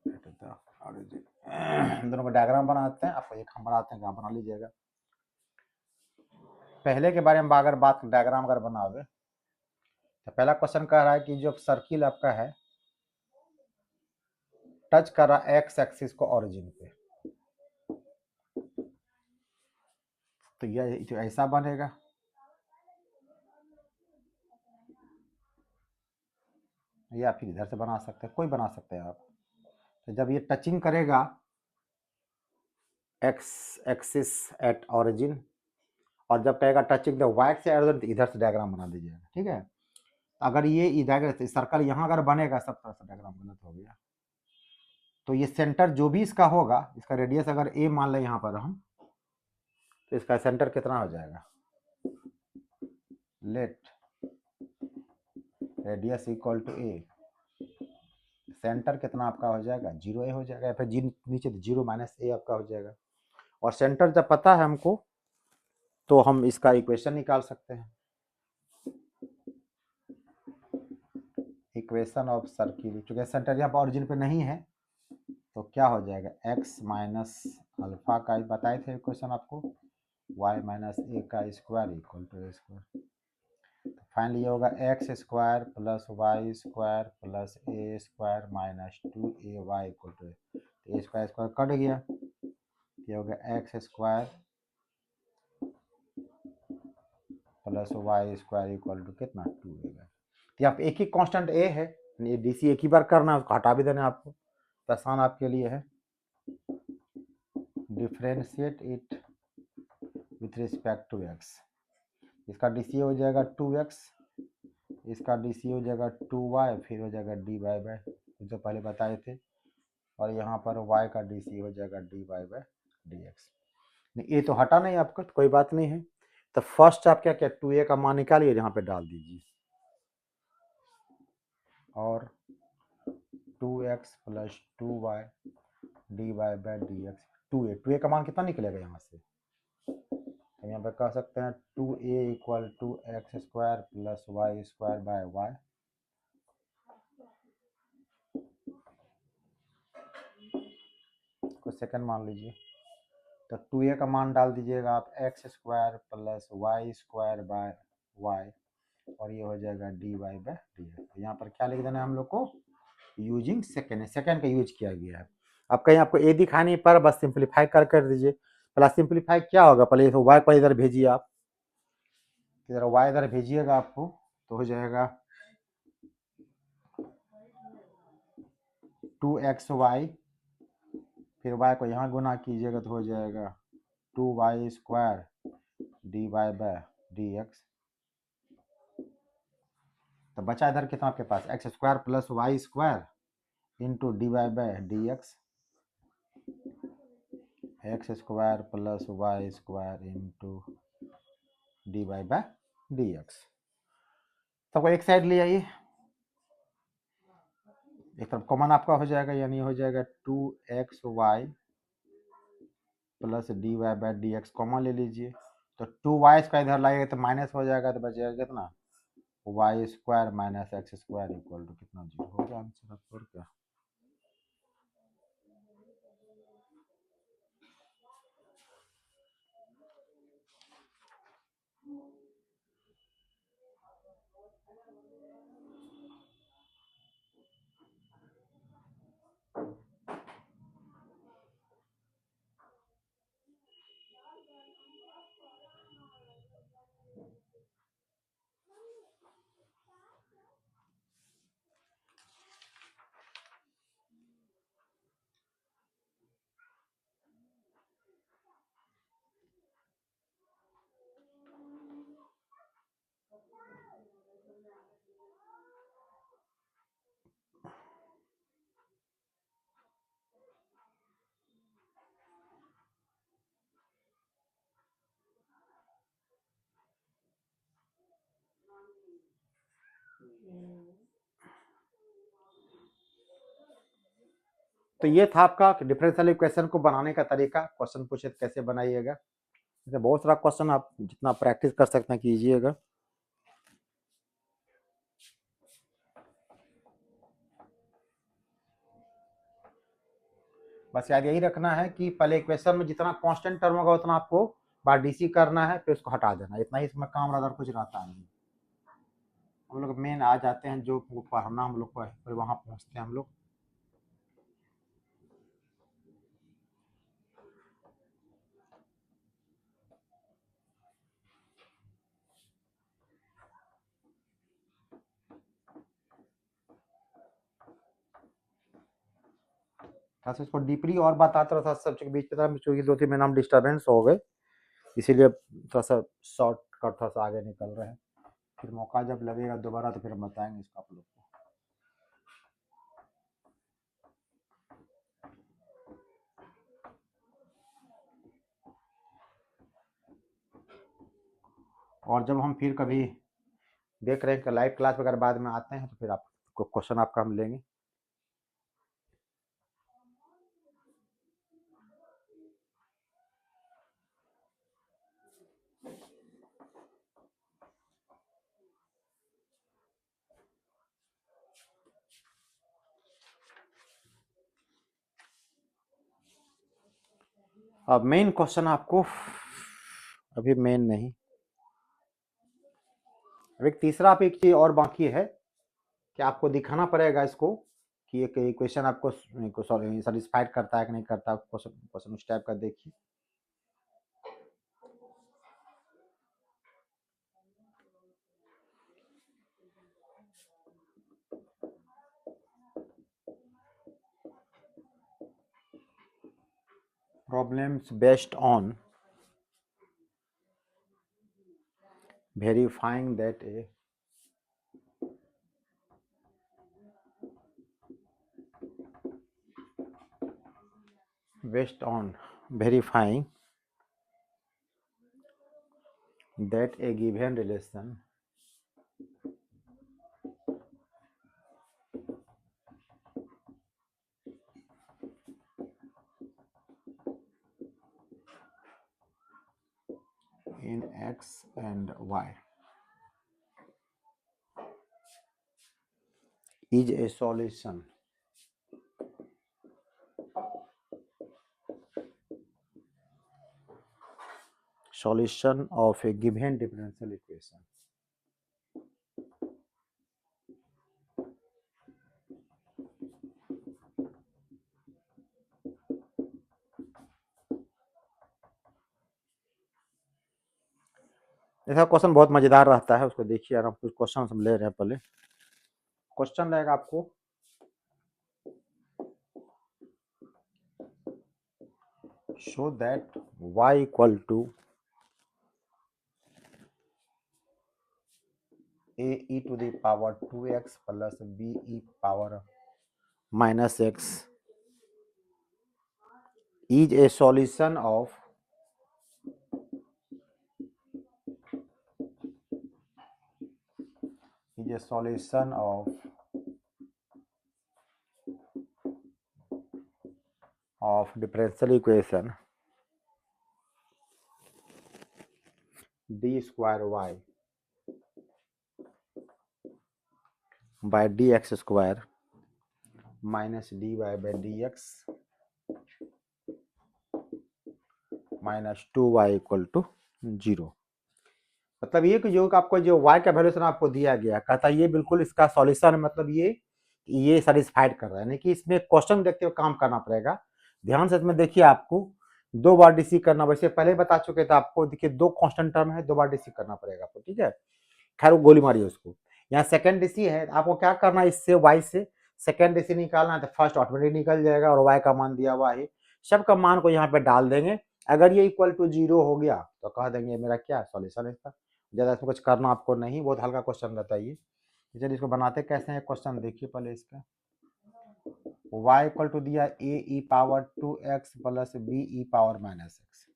at the origin. दोनों का डायग्राम बनाते हैं, आपको एक हम बनाते हैं, आप बना लीजिएगा. पहले के बारे में अगर बात डायग्राम अगर बनाओगे तो पहला क्वेश्चन कह रहा है कि जो सर्किल आपका है टच कर रहा है एक्स एक्सिस को ओरिजिन पे, तो यह तो ऐसा बनेगा. या फिर इधर से बना सकते हैं, कोई बना सकते हैं आप. तो जब ये टचिंग करेगा एक्स एक्सिस एट ओरिजिन और जब कहेगा touching the y axis at origin, इधर से डायग्राम बना दीजिएगा. ठीक है. अगर ये डायग्राम सर्कल यहाँ अगर बनेगा, सब तरह से डायग्राम गलत हो गया. तो ये सेंटर जो भी इसका होगा, इसका रेडियस अगर ए मान लें यहाँ पर हम, तो इसका सेंटर कितना हो जाएगा, let radius equal to a, centre कितना आपका हो जाएगा, 0 ए हो जाएगा, या फिर जी नीचे 0 माइनस ए आपका हो जाएगा. और सेंटर जब पता है हमको तो हम इसका इक्वेशन निकाल सकते हैं. इक्वेशन ऑफ सर्किल, चूंकि सेंटर यहाँ पर ऑरिजिन पे नहीं है तो क्या हो जाएगा, x माइनस अल्फा का बताए थे इक्वेशन आपको, y माइनस ए का square equal to a square. तो फाइनली ये होगा x square plus Y square plus a square minus 2ay equal to a square square cut गया. ये हो गया x square plus Y square equal to कितना 2a. यहाँ पे एक ही कांस्टेंट a है, ये डीसी एक ही बार करना है, उसको हटा भी देना है आपको, तो आसान आपके लिए है. Differentiate it with respect to x. इसका डीसी हो जाएगा 2x, इसका डीसी हो जाएगा 2y, फिर हो जाएगा dy बाय जो पहले बताए थे, और यहाँ पर y का डीसी हो जाएगा dy बाय dx. ये तो हटा नहीं आपका, तो कोई बात नहीं है. तो फर्स्ट आप क्या क्या 2a का मान निकालिए, यहाँ पे डाल दीजिए, और 2x plus 2y dy by dx. 2a का मान कितना निकलेगा यहाँ से, तो यहाँ पे कह सकते हैं 2a equal to x square plus Y square by y. कुछ सेकंड मान लीजिए. तो 2a का मान डाल दीजिएगा आप x square plus Y square by y, और ये हो जाएगा dy बाय dx. यहाँ पर क्या लिख देना है हम लोग को, यूजिंग सेकेंड, सेकेंड का यूज किया गया है. अब कहीं आपको ए दिखाने पर बस सिंप्लीफाई कर दीजिए. प्लस सिंप्लीफाई क्या होगा, पहले वाई पर इधर भेजिए, आप इधर वाई इधर भेजिएगा आपको, तो हो जाएगा 2xy, फिर y को यहाँ गुना कीजिएगा तो हो जाएगा 2y square dy by dx. तो बचा इधर कितना आपके पास, X square plus Y square into dy by dx, X square plus Y square into dy by dx. सबको एक साइड ले आइए, एक तरफ कॉमन आपका हो जाएगा, यानी हो जाएगा 2xy plus dy by dx common ले लीजिए. तो 2y का इधर लाइएगा तो माइनस हो जाएगा, तो बचेगा कितना, y square minus x square equal to कितना, 0 हो गया आंसर आपको. और क्या, तो ये था आपका डिफरेंशियल इक्वेशन को बनाने का तरीका। क्वेश्चन पूछे तो कैसे बनाइएगा। जैसे बहुत सारा क्वेश्चन आप जितना प्रैक्टिस कर सकते हैं कीजिएगा। बस याद यही रखना है कि पहले इक्वेशन में जितना कांस्टेंट टर्म होगा उतना आपको बार डीसी करना है, फिर उसको हटा देना, इतना ही इसमें काम रहता, कुछ रहता नहीं। हम लोग मेन आ जाते हैं जो पढ़ना हम लोग को है, फिर वहाँ पहुँचते हैं हम लोग। थोड़ा सा इसको डीपली और बताता रहा था सब के बीच में, क्योंकि 2-3 महीना हम डिस्टर्बेंस हो गए, इसीलिए थोड़ा सा शॉर्ट कट थोड़ा सा आगे निकल रहे हैं। फिर मौका जब लगेगा दोबारा तो फिर हम बताएंगे इसको आप लोग को। और जब हम फिर कभी देख रहे हैं कि लाइव क्लास वगैरह बाद में आते हैं तो फिर आपको क्वेश्चन आपका हम लेंगे। अब मेन क्वेश्चन आपको अभी मेन नहीं, अब एक तीसरा आप एक चीज और बाकी है कि आपको दिखाना पड़ेगा इसको कि एक क्वेश्चन आपको सेटिस्फाइड करता है कि नहीं करता। क्वेश्चन उस टाइप का देखिए। Problems based on verifying that a based on verifying that a given relation in x and y is a solution of a given differential equation. ऐसा क्वेश्चन बहुत मजेदार रहता है, उसको देखिए। हम कुछ क्वेश्चन हम ले रहे हैं। पहले क्वेश्चन रहेगा आपको show that y equal to a e to the power 2x plus b e power minus x is a solution of differential equation d square y by dx square minus dy by dx minus 2y equal to 0। मतलब ये कि जो आपको जो y का valuation आपको दिया गया, कहता है ये बिल्कुल इसका सॉल्यूशन है, मतलब ये सेटिस्फाइड कर रहा है। यानी कि इसमें क्वेश्चन देखते हुए काम करना पड़ेगा। ध्यान से इसमें देखिए, आपको 2 बार डीसी करना, वैसे पहले बता चुके थे आपको। देखिए 2 कांस्टेंट टर्म है, 2 बार डीसी करना पड़ेगा आपको, ठीक है। खैर वो गोली मारिए उसको। यहाँ सेकंड डीसी है, आपको क्या करना है, इससे y से सेकंड डीसी निकालना है तो फर्स्ट ऑटोमेटिक निकल जाएगा, और y का मान दिया हुआ है, सबका मान को यहाँ पे डाल देंगे। अगर ये इक्वल टू 0 हो गया तो कह देंगे मेरा क्या सॉल्यूशन है इसका। ज़्यादा इसमें कुछ करना आपको नहीं, बहुत हल्का क्वेश्चन रहता है ये। चलिए इसको बनाते कैसे हैं क्वेश्चन देखिए पहले इसका। y इक्वल टू दिया a e power 2x plus b e power minus x।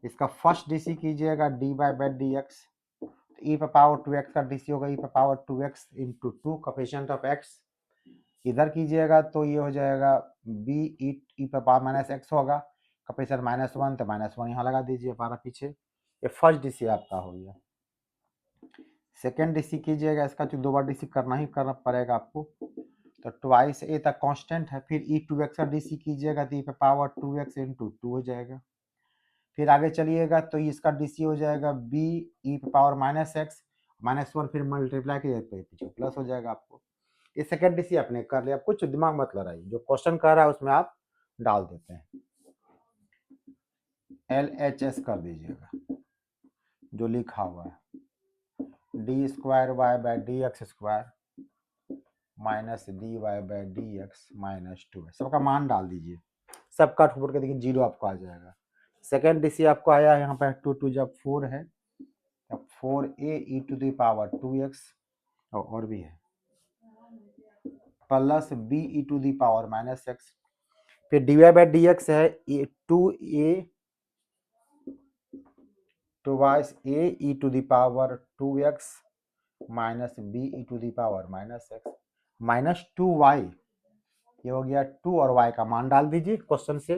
इसका फर्स्ट डीसी कीजिएगा dy by D x, E पे पावर 2x का डीसी होगा ई पे power 2x into 2 coefficient of x, इधर कीजिएगा तो ये हो जाएगा बी ई पे पावर माइनस एक्स होगा, कोफिशिएंट -1 तो -1 यहाँ लगा दीजिए हमारा पीछे। ये फर्स्ट डीसी आपका हो गया। सेकेंड डीसी कीजिएगा, इसका जो 2 बार डीसी करना पड़ेगा आपको, तो ट्वाइस ए तक कांस्टेंट है, फिर ई 2x का डीसी कीजिएगा तो ई पे पावर 2x इंटू 2 हो जाएगा। फिर आगे चलिएगा तो इसका डीसी हो जाएगा बी ई पे पावर -x -1, फिर मल्टीप्लाई कीजिए तो पीछे प्लस हो जाएगा आपको। ये सेकेंड डीसी आपने कर लिया, आप कुछ दिमाग मत लगाइए, जो क्वेश्चन कर रहा है उसमें आप डाल देते हैं। LHS कर दीजिएगा जो लिखा हुआ है, d square Y by D x square minus d Y by D x minus 2, सबका मान डाल दीजिए, सब कट फोड़ के देखिए 0 आपको आ जाएगा। सेकेंड डीसी आपको आया है यहाँ पे 2 2 जब 4 है, तब 4a E to the power 2x और भी है plus b e to the power -x, फिर dy बाय dx है 2a twice a e to the power 2x minus b e to the power -x minus 2y, ये हो गया 2 और y का मान डाल दीजिए क्वेश्चन से,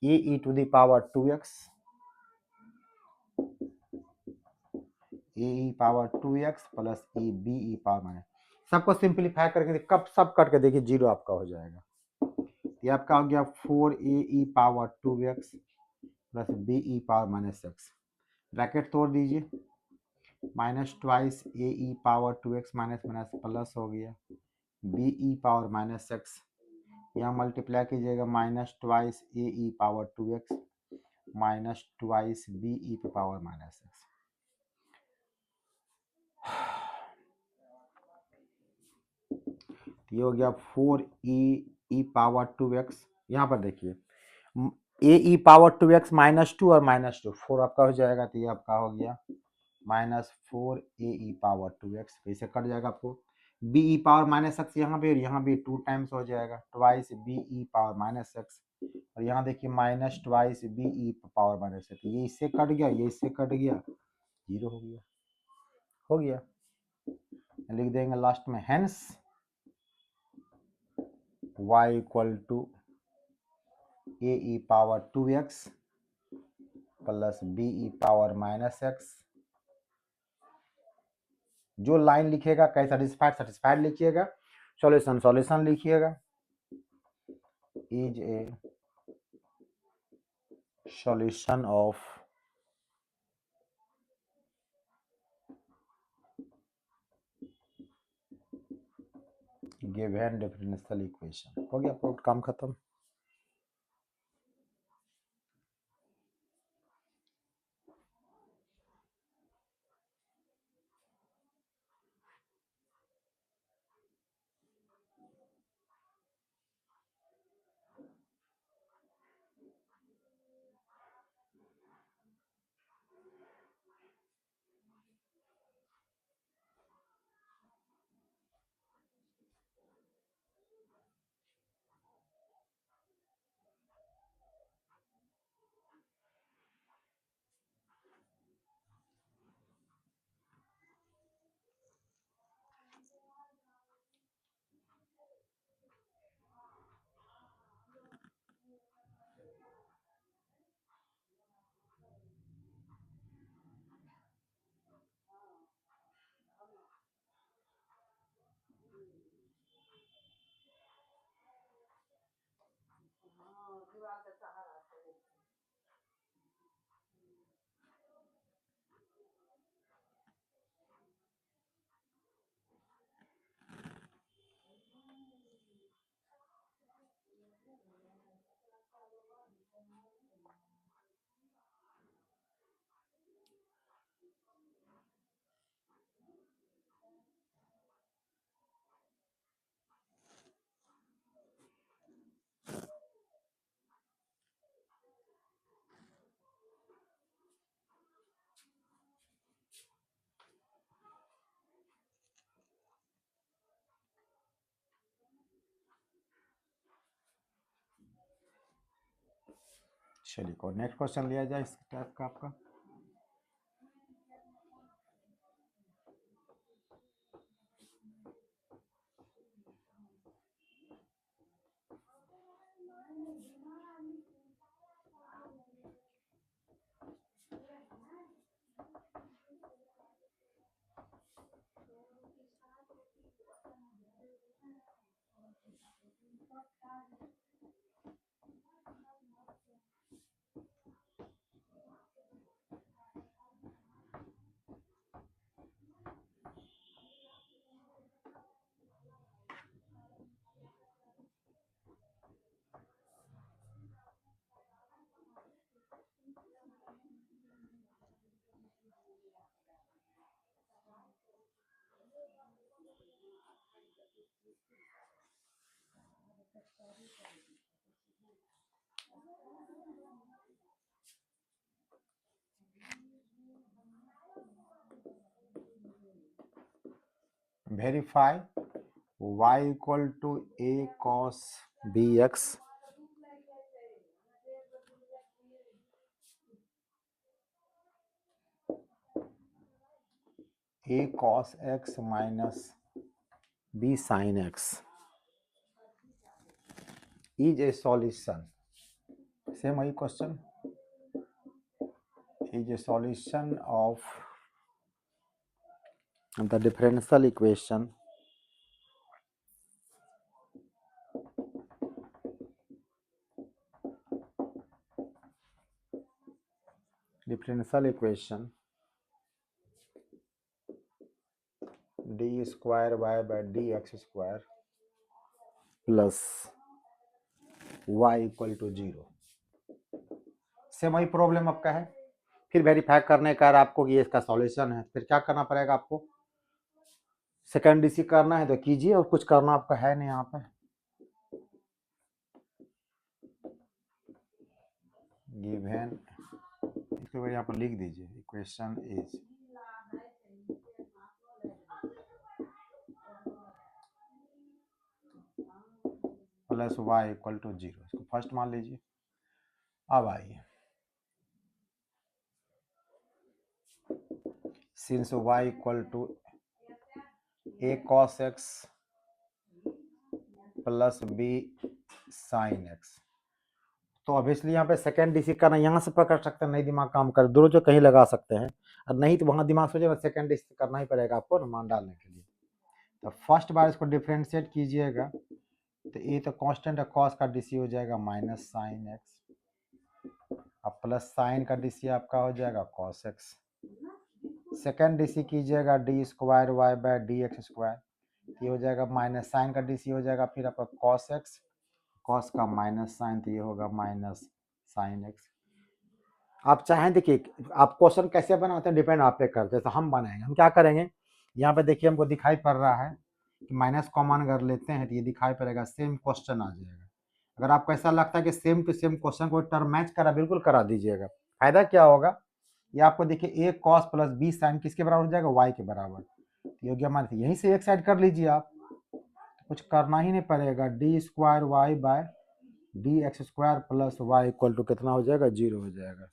a e to the power 2x a E power 2x plus a b E power minus, सबको सिंप्लीफाई करके कब सब कट के देखिए 0 आपका हो जाएगा। ये आपका हो गया 4a E power 2x plus B E power -x, bracket तोड़ दीजिए, minus twice A E power 2x minus minus plus हो गया बी ई पावर -x, यहाँ मल्टीप्लाई कीजिएगा minus twice A E power 2x minus twice B E power -x, ये हो गया 4e power 2x, यहाँ पर देखिए ए ई पावर 2x -2 और -2 4 आपका हो जाएगा, तो ये आपका हो गया -4 ए ई पावर 2x, इसे कट जाएगा आपको बी ई पावर -x यहाँ पे और यहाँ भी 2 टाइम्स हो जाएगा twice B E power -x, और यहाँ देखिए minus twice B E power -x, तो ये इससे कट गया ये इससे कट गया 0 हो गया, लिख देंगे लास्ट में hence y equal to a E power 2x plus B E power -x, जो लाइन लिखिएगा कहीं सेटिस्फाइड लिखिएगा, सॉल्यूशन लिखिएगा, is a solution of given differential equation. हो गया प्रूफ, काम खत्म। चलिए नेक्स्ट क्वेश्चन लिया जाए इस टाइप का आपका। Verify y equal to a cos bx a cos x minus b sin x is a solution. Same वही question is a solution of the differential equation d square y by dx square plus y equal to 0. Same वही problem आपका है. फिर verify करने का आपको ये इसका सॉल्यूशन है, फिर क्या करना पड़ेगा आपको, सेकंड डीसी करना है तो कीजिए, और कुछ करना आपका है नहीं यहाँ पे. गिवन इसको यहाँ पर लिख दीजिए, equation is plus y equal to 0. इसको फर्स्ट मान लीजिए. अब आइए, since y equal to a cos x plus b sin x, तो ऑब्वियसली यहाँ पे सेकेंड डीसी करना, यहाँ से पकड़ सकते हैं, नहीं दिमाग काम कर, दोनों जो कहीं लगा सकते हैं, और नहीं तो वहाँ दिमाग सोचे सेकेंड डीसी करना ही पड़ेगा आपको ना मान डालने के लिए. तो फर्स्ट बार इसको डिफ्रेंशिएट कीजिएगा तो ये तो कांस्टेंट है, कॉस का डीसी हो जाएगा माइनस साइन एक्स, अब प्लस साइन का डीसी आपका हो जाएगा कॉस एक्स. सेकेंड डीसी कीजिएगा d square Y by D x square, ये हो जाएगा माइनस साइन का डीसी हो जाएगा फिर आपका कॉस एक्स, कॉस का माइनस साइन तो ये होगा माइनस साइन एक्स. आप चाहें देखिए, आप क्वेश्चन कैसे बनाते हैं डिपेंड आप पे करते हैं. तो हम बनाएंगे, हम क्या करेंगे, यहाँ पे देखिए हमको दिखाई पड़ रहा है कि माइनस कॉमन अगर लेते हैं तो ये दिखाई पड़ेगा सेम क्वेश्चन आ जाएगा. अगर आपको ऐसा लगता है कि सेम टू सेम क्वेश्चन को टर्म मैच करा, बिल्कुल करा दीजिएगा. फायदा क्या होगा, ये आपको देखिए ए कॉस प्लस बी साइन किसके बराबर हो जाएगा, वाई के बराबर. ये हो गया मान, यहीं से एक साइड कर लीजिए आप, तो कुछ करना ही नहीं पड़ेगा. D square Y by D x square plus y equal to कितना हो जाएगा, 0 हो जाएगा.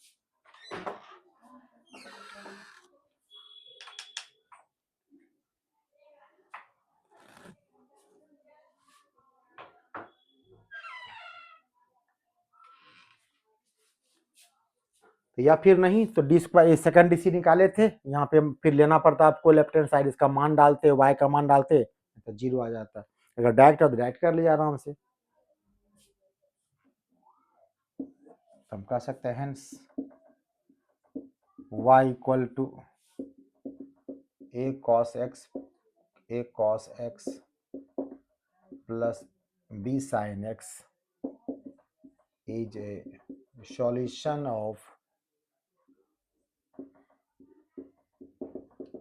या फिर नहीं तो डी स्क्वायर सेकंड डीसी निकाले थे, यहाँ पे फिर लेना पड़ता आपको लेफ्ट हैंड साइड, इसका मान डालते, वाई का मान डालते तो 0 आ जाता. अगर डायरेक्ट है तो डायरेक्ट कर लिया आराम से. हम कह सकते हैं y equal to a cos x plus b sin x is a solution of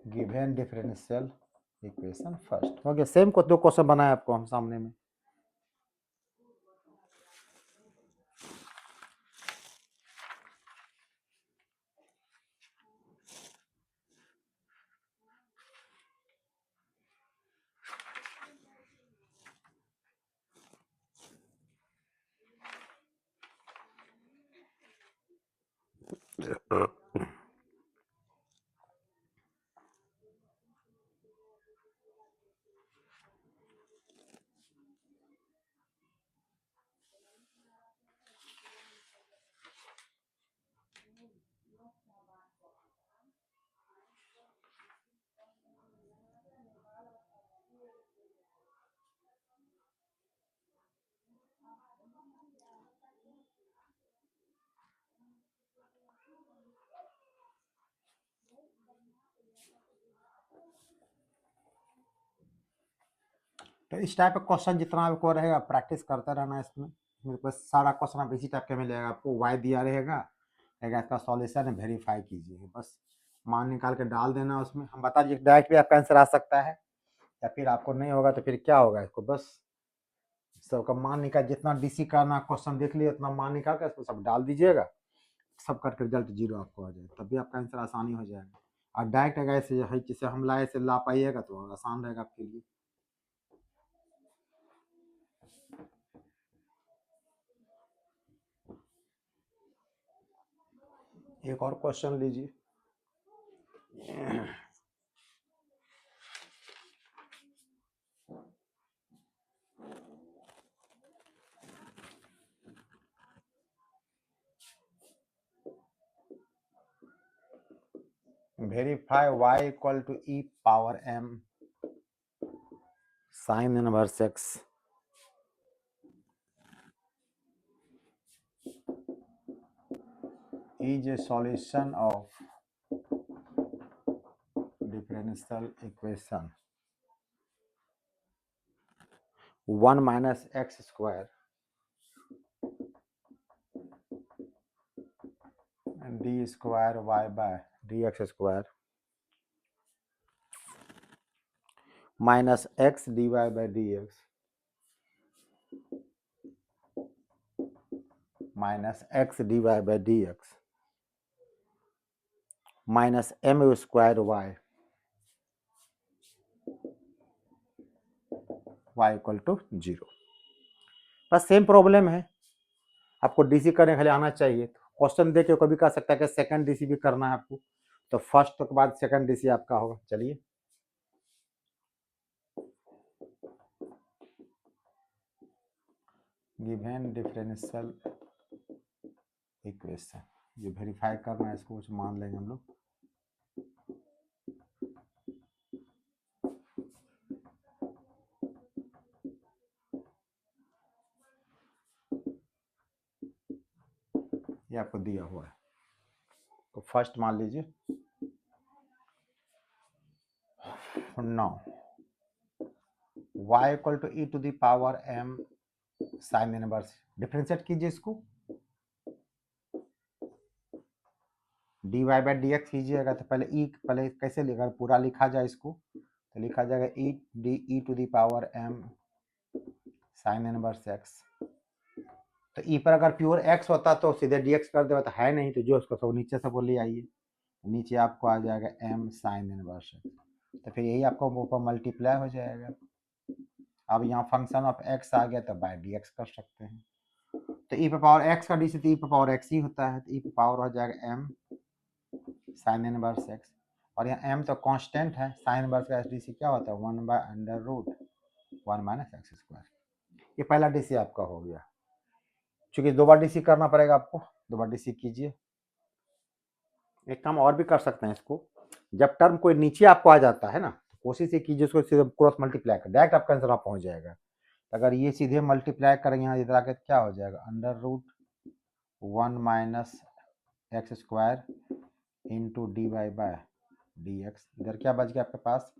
given differential equation first. हो गया. सेम को दो क्वेश्चन बनाए आपको हम सामने में. तो इस टाइप का क्वेश्चन जितना आपको रहेगा प्रैक्टिस करते रहना इसमें। मेरे पास सारा क्वेश्चन आप इसी टाइप के मिलेगा आपको, वाई दिया रहेगा, इसका सॉल्यूशन वेरीफाई कीजिए, बस मान निकाल के डाल देना उसमें। हम बता दीजिए डायरेक्ट भी आपका आंसर आ सकता है, या फिर आपको नहीं होगा तो फिर क्या होगा, इसको बस सबका मान निकाल, जितना डीसी करना क्वेश्चन देख लिया उतना मान निकाल कर इसको सब डाल दीजिएगा, सब करके रिजल्ट 0 आपको आ जाएगा, तभी आपका आंसर आसानी हो जाएगा। और डायरेक्ट अगर ऐसे है जिसे हम लाए से ला पाइएगा तो आसान रहेगा आपके लिए। एक और क्वेश्चन लीजिए। Verify y equal to e power m sin inverse x is a solution of differential equation 1 minus x square d square y by dx square minus x dy by dx minus x dy by dx minus m square y equal to 0। बस same problem है, आपको DC करने खाली आना चाहिए। Question देख के कभी कह सकता है कि सेकंड डीसी भी करना है आपको, तो फर्स्ट के बाद सेकंड डीसी आपका होगा। चलिए गिवन डिफरेंशियल इक्वेशन, ये वेरीफाई करना है, इसको कुछ मान लेंगे हम लोग। ये आपको दिया हुआ है, तो फर्स्ट मान लीजिए। Now y equal to e to the power m sine inverse, differentiate कीजिए इसको, dy बाई डी एक्स कीजिएगा तो पहले कैसे लिखा, पूरा लिखा जाए इसको, तो लिखा जाएगा e to the power m sine inverse x। तो e पर अगर प्योर x होता तो सीधे dx कर देगा, तो है नहीं, तो जो उसको सब नीचे से वो ले आइए, नीचे आपको आ जाएगा m साइन इनवर्स x, तो फिर यही आपको ऊपर मल्टीप्लाई हो जाएगा। अब यहाँ फंक्शन ऑफ x आ गया तो बाय dx कर सकते हैं, तो e पे पावर x का डी तो e पे पावर x ही होता है, तो e पे पावर हो जाएगा m साइन इनवर्स x, और यहाँ m तो कांस्टेंट है, साइन इनवर्स का डी क्या होता है 1 by under root 1 minus x square. ये पहला डी आपका हो गया। चूंकि 2 बार डीसी करना पड़ेगा आपको, 2 बार डीसी कीजिए। एक काम और भी कर सकते हैं इसको, जब टर्म कोई नीचे आपको आ जाता है ना, तो कोशिश ये कीजिए उसको सीधे क्रॉस मल्टीप्लाई कर, डायरेक्ट आपका आंसर पहुंच जाएगा। अगर ये सीधे मल्टीप्लाई करेंगे यहाँ इधर आके क्या हो जाएगा, under root 1 minus x square into d Y by D x, इधर क्या बच गया आपके पास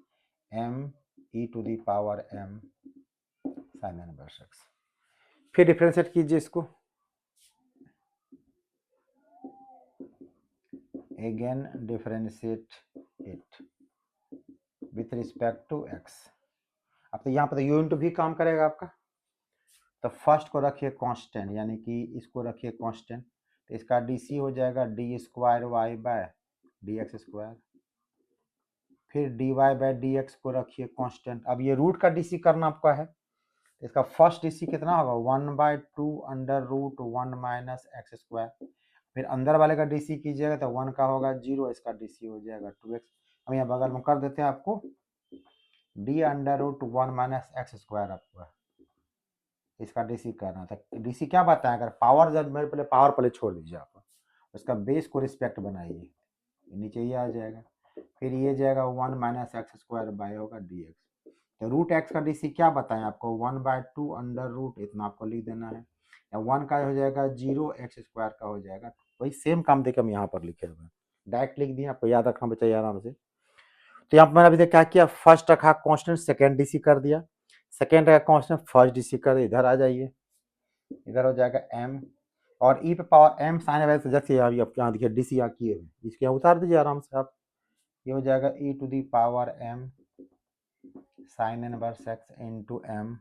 m e to the power m sine inverse x। फिर डिफरेंशिएट कीजिए इसको, again differentiate it with respect to x। अब तो यहाँ पर u इंटू भी काम करेगा आपका, तो फर्स्ट को रखिए कांस्टेंट, यानी कि इसको रखिए कांस्टेंट, तो इसका डीसी हो जाएगा D square Y by D x square, फिर D Y by D x को रखिए कांस्टेंट। अब ये रूट का डीसी करना आपका है, तो इसका फर्स्ट डीसी कितना होगा 1 by 2 under root 1 minus x square, फिर अंदर वाले का डीसी कीजिएगा तो 1 का होगा 0, इसका डीसी हो जाएगा 2x। हम यहाँ बगल में कर देते हैं आपको d under root 1 minus x square, आपको इसका डीसी करना था। डीसी क्या बताया, अगर पावर, जब मेरे पहले पावर पहले छोड़ दीजिए आप, उसका बेस को रिस्पेक्ट बनाइए, नीचे ये आ जाएगा, फिर ये जाएगा 1 माइनस एक्स स्क्वायर बाय होगा डी एक्स, तो रूट एक्स का डीसी क्या बताएं आपको 1 बाय 2 अंडर रूट, इतना आपको लिख देना है, या 1 का हो जाएगा 0, एक्स स्क्वायर का हो जाएगा, वही सेम काम देखिए हम यहाँ पर लिखे हुए हैं, डायरेक्ट लिख दिए, आपको याद रखना चाहिए आराम से। तो यहाँ पर मैंने अभी क्या किया, फर्स्ट रखा कांस्टेंट, सेकेंड डीसी कर दिया, सेकेंड रहेगा कांस्टेंट, फर्स्ट डीसी कर इधर आ जाइए, इधर हो जाएगा m, और e पे पावर m साइन वैल्यू से जैसे अभी आप यहाँ देखिए डीसी यहाँ किए हुए, इसके यहाँ उतार दीजिए आराम से आप, ये हो जाएगा e to the power m sine inverse x into m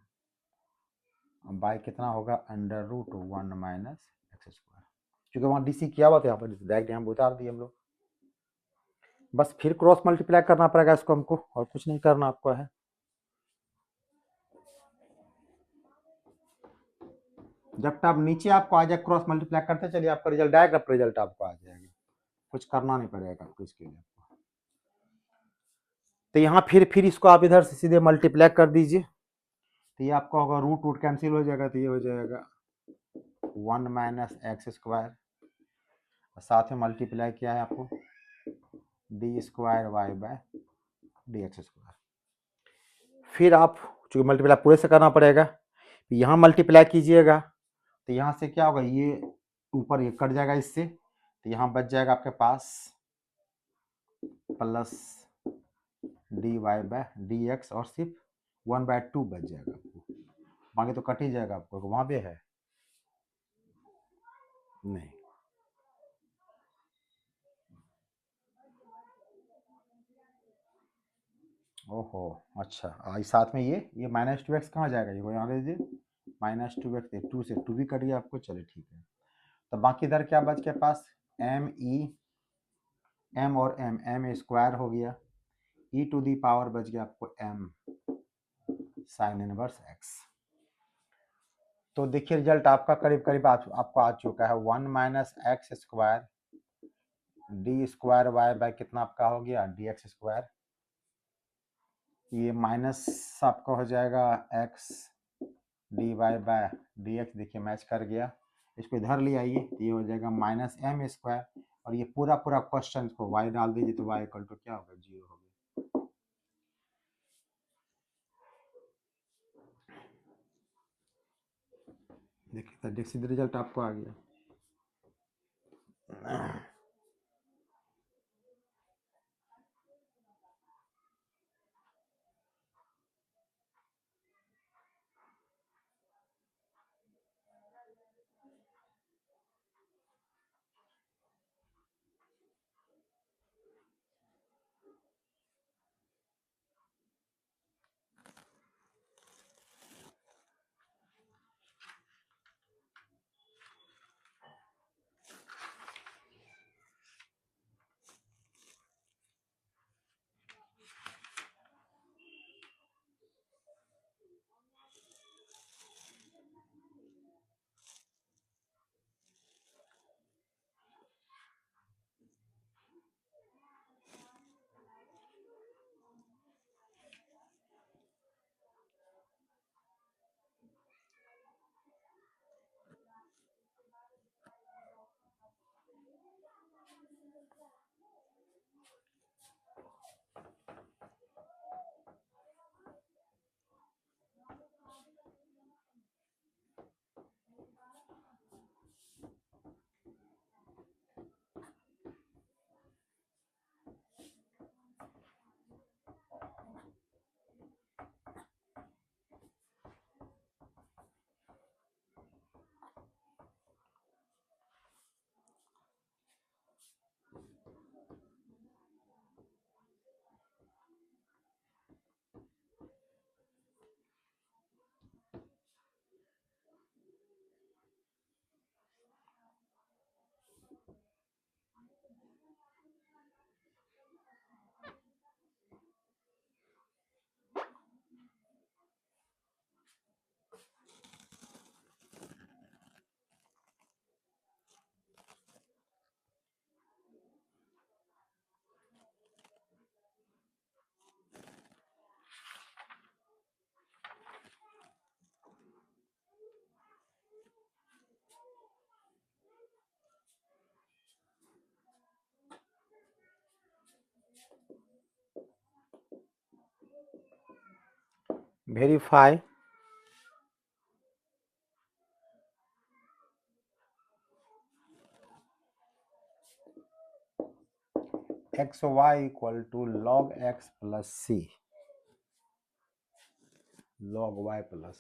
by कितना होगा under root 1 minus x square, क्योंकि वहाँ डीसी किया हुआ था, यहाँ पर डायरेक्ट यहाँ उतार दिए हम लोग। बस फिर क्रॉस मल्टीप्लाई करना पड़ेगा इसको हमको, और कुछ नहीं करना आपको है। जब तक नीचे आपको आ जाए क्रॉस मल्टीप्लाई करते चलिए, आपका रिजल्ट डायरेक्ट रिजल्ट आपको आ जाएगा, कुछ करना नहीं पड़ेगा आपको इसके लिए। तो यहाँ फिर इसको आप इधर से सीधे मल्टीप्लाई कर दीजिए, तो ये आपका होगा रूट कैंसिल हो जाएगा, तो ये हो जाएगा 1 माइनस एक्स स्क्वायर, साथ में मल्टीप्लाई किया है आपको d square Y by D x square. फिर आप चूँकि मल्टीप्लाई पूरे से करना पड़ेगा, यहाँ मल्टीप्लाई कीजिएगा, तो यहाँ से क्या होगा, ये ऊपर ये कट जाएगा इससे, तो यहाँ बच जाएगा आपके पास plus D Y by D x, और सिर्फ 1/2 बच जाएगा आपको, बाकी तो कट ही जाएगा आपको, वहाँ पे है नहीं। ओहो अच्छा, साथ में ये माइनस 2x कहाँ जाएगा, ये यहाँ दे दीजिए माइनस 2x, 2 से 2 भी कट गया आपको, चलिए ठीक है। तो बाकी इधर क्या बच के पास m e m और m स्क्वायर हो गया, e टू दी पावर बच गया आपको m साइन इनवर्स x। तो देखिए रिजल्ट आपका करीब करीब आपको आ चुका है 1 minus x square d square Y by कितना आपका हो गया डी एक्स स्क्वायर, ये माइनस आपका हो जाएगा x d Y by D x, देखिए मैच कर गया, इसको इधर ले आइए, तो ये हो जाएगा माइनस m स्क्वायर, और ये पूरा क्वेश्चन को y डाल दीजिए, तो y इक्वल टू क्या होगा 0 होगा। देखिए तो सीधे रिजल्ट आपको आ गया। Verify x Y equal to log x plus c, log y plus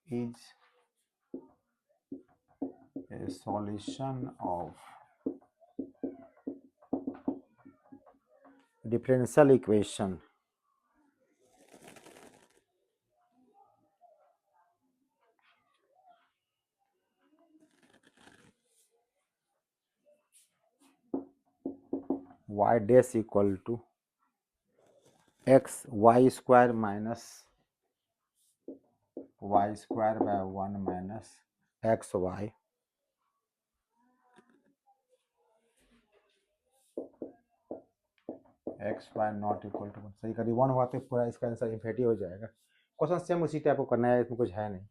c is a solution of differential equation y dash equal to x y square minus y square by 1 minus xy x y not equal to 1 सही करी 1 हुआ तो पूरा इसका answer infinity हो जाएगा। Question same उसी type को करना है, इसमें कुछ है नहीं।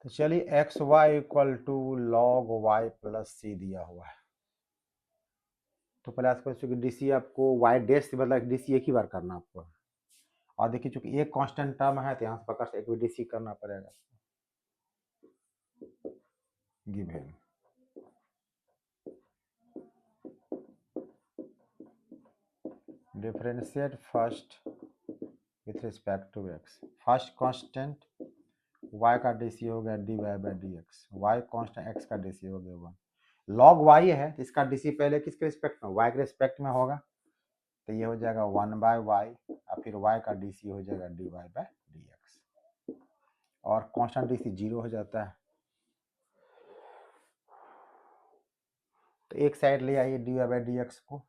तो चलिए X Y equal to log Y plus C दिया हुआ है। तो पहले आपको चूंकि डीसी आपको वाई डैश से मतलब डीसी एक ही बार करना आपको, और देखिए चूंकि एक कांस्टेंट टर्म है तो यहाँ से पकड़ से एक भी डीसी करना पड़ेगा। Given differentiate first with respect to x. First constant y का डीसी हो गया dy by D x, y constant x का डीसी हो गया 1। लॉग y है तो इसका डीसी पहले किसके रिस्पेक्ट में, y के रिस्पेक्ट में होगा, तो ये हो जाएगा 1 बाय वाई और फिर y का डीसी हो जाएगा dy बाई डी एक्स, और कांस्टेंट डीसी 0 हो जाता है। तो एक साइड ले आइए dy बाई डी एक्स को,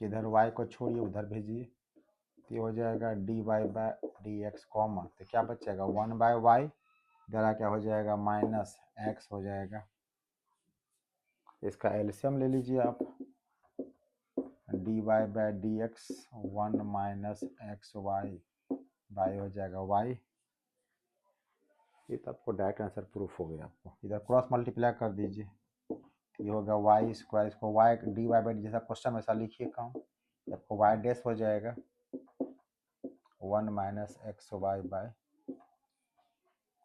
इधर y को छोड़िए उधर भेजिए, तो ये हो जाएगा dy by D x common, तो क्या बचेगा 1 बाय वाई, इधर क्या हो जाएगा माइनस x हो जाएगा। इसका एलसीएम ले लीजिए आप, dy by D x 1 minus x y by हो जाएगा y। ये तो आपको डायरेक्ट आंसर प्रूफ हो गया। आपको इधर क्रॉस मल्टीप्लाई कर दीजिए, ये होगा वाई स्क्वायर, इसको वाई डी वाई बाई जैसा क्वेश्चन वैसा लिखिए काम, आपको वाई डैश हो जाएगा 1 minus x y by,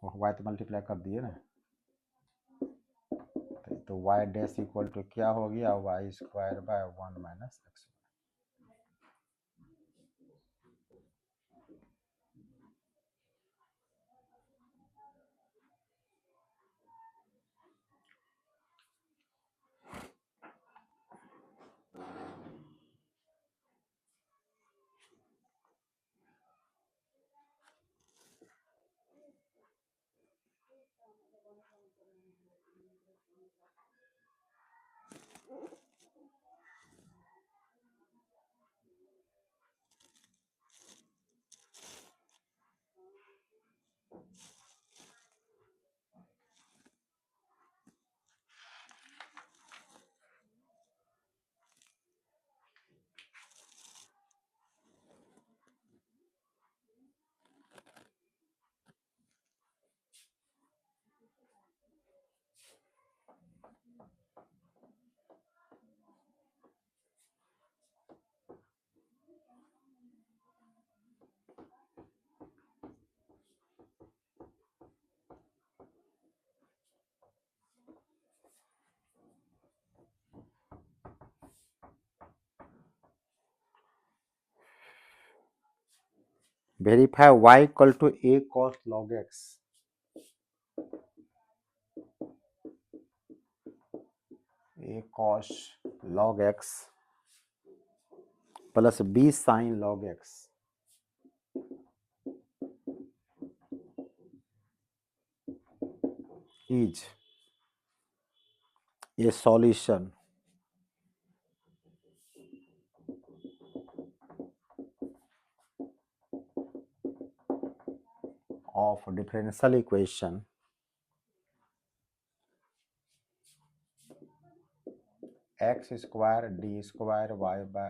y तो मल्टीप्लाई कर दिए ना, तो वाई डैश इक्वल टू क्या हो गया y square by 1 minus x. Verify y equal to a cos log x, a cos log x plus b sin log x is a solution of differential equation x square d square y by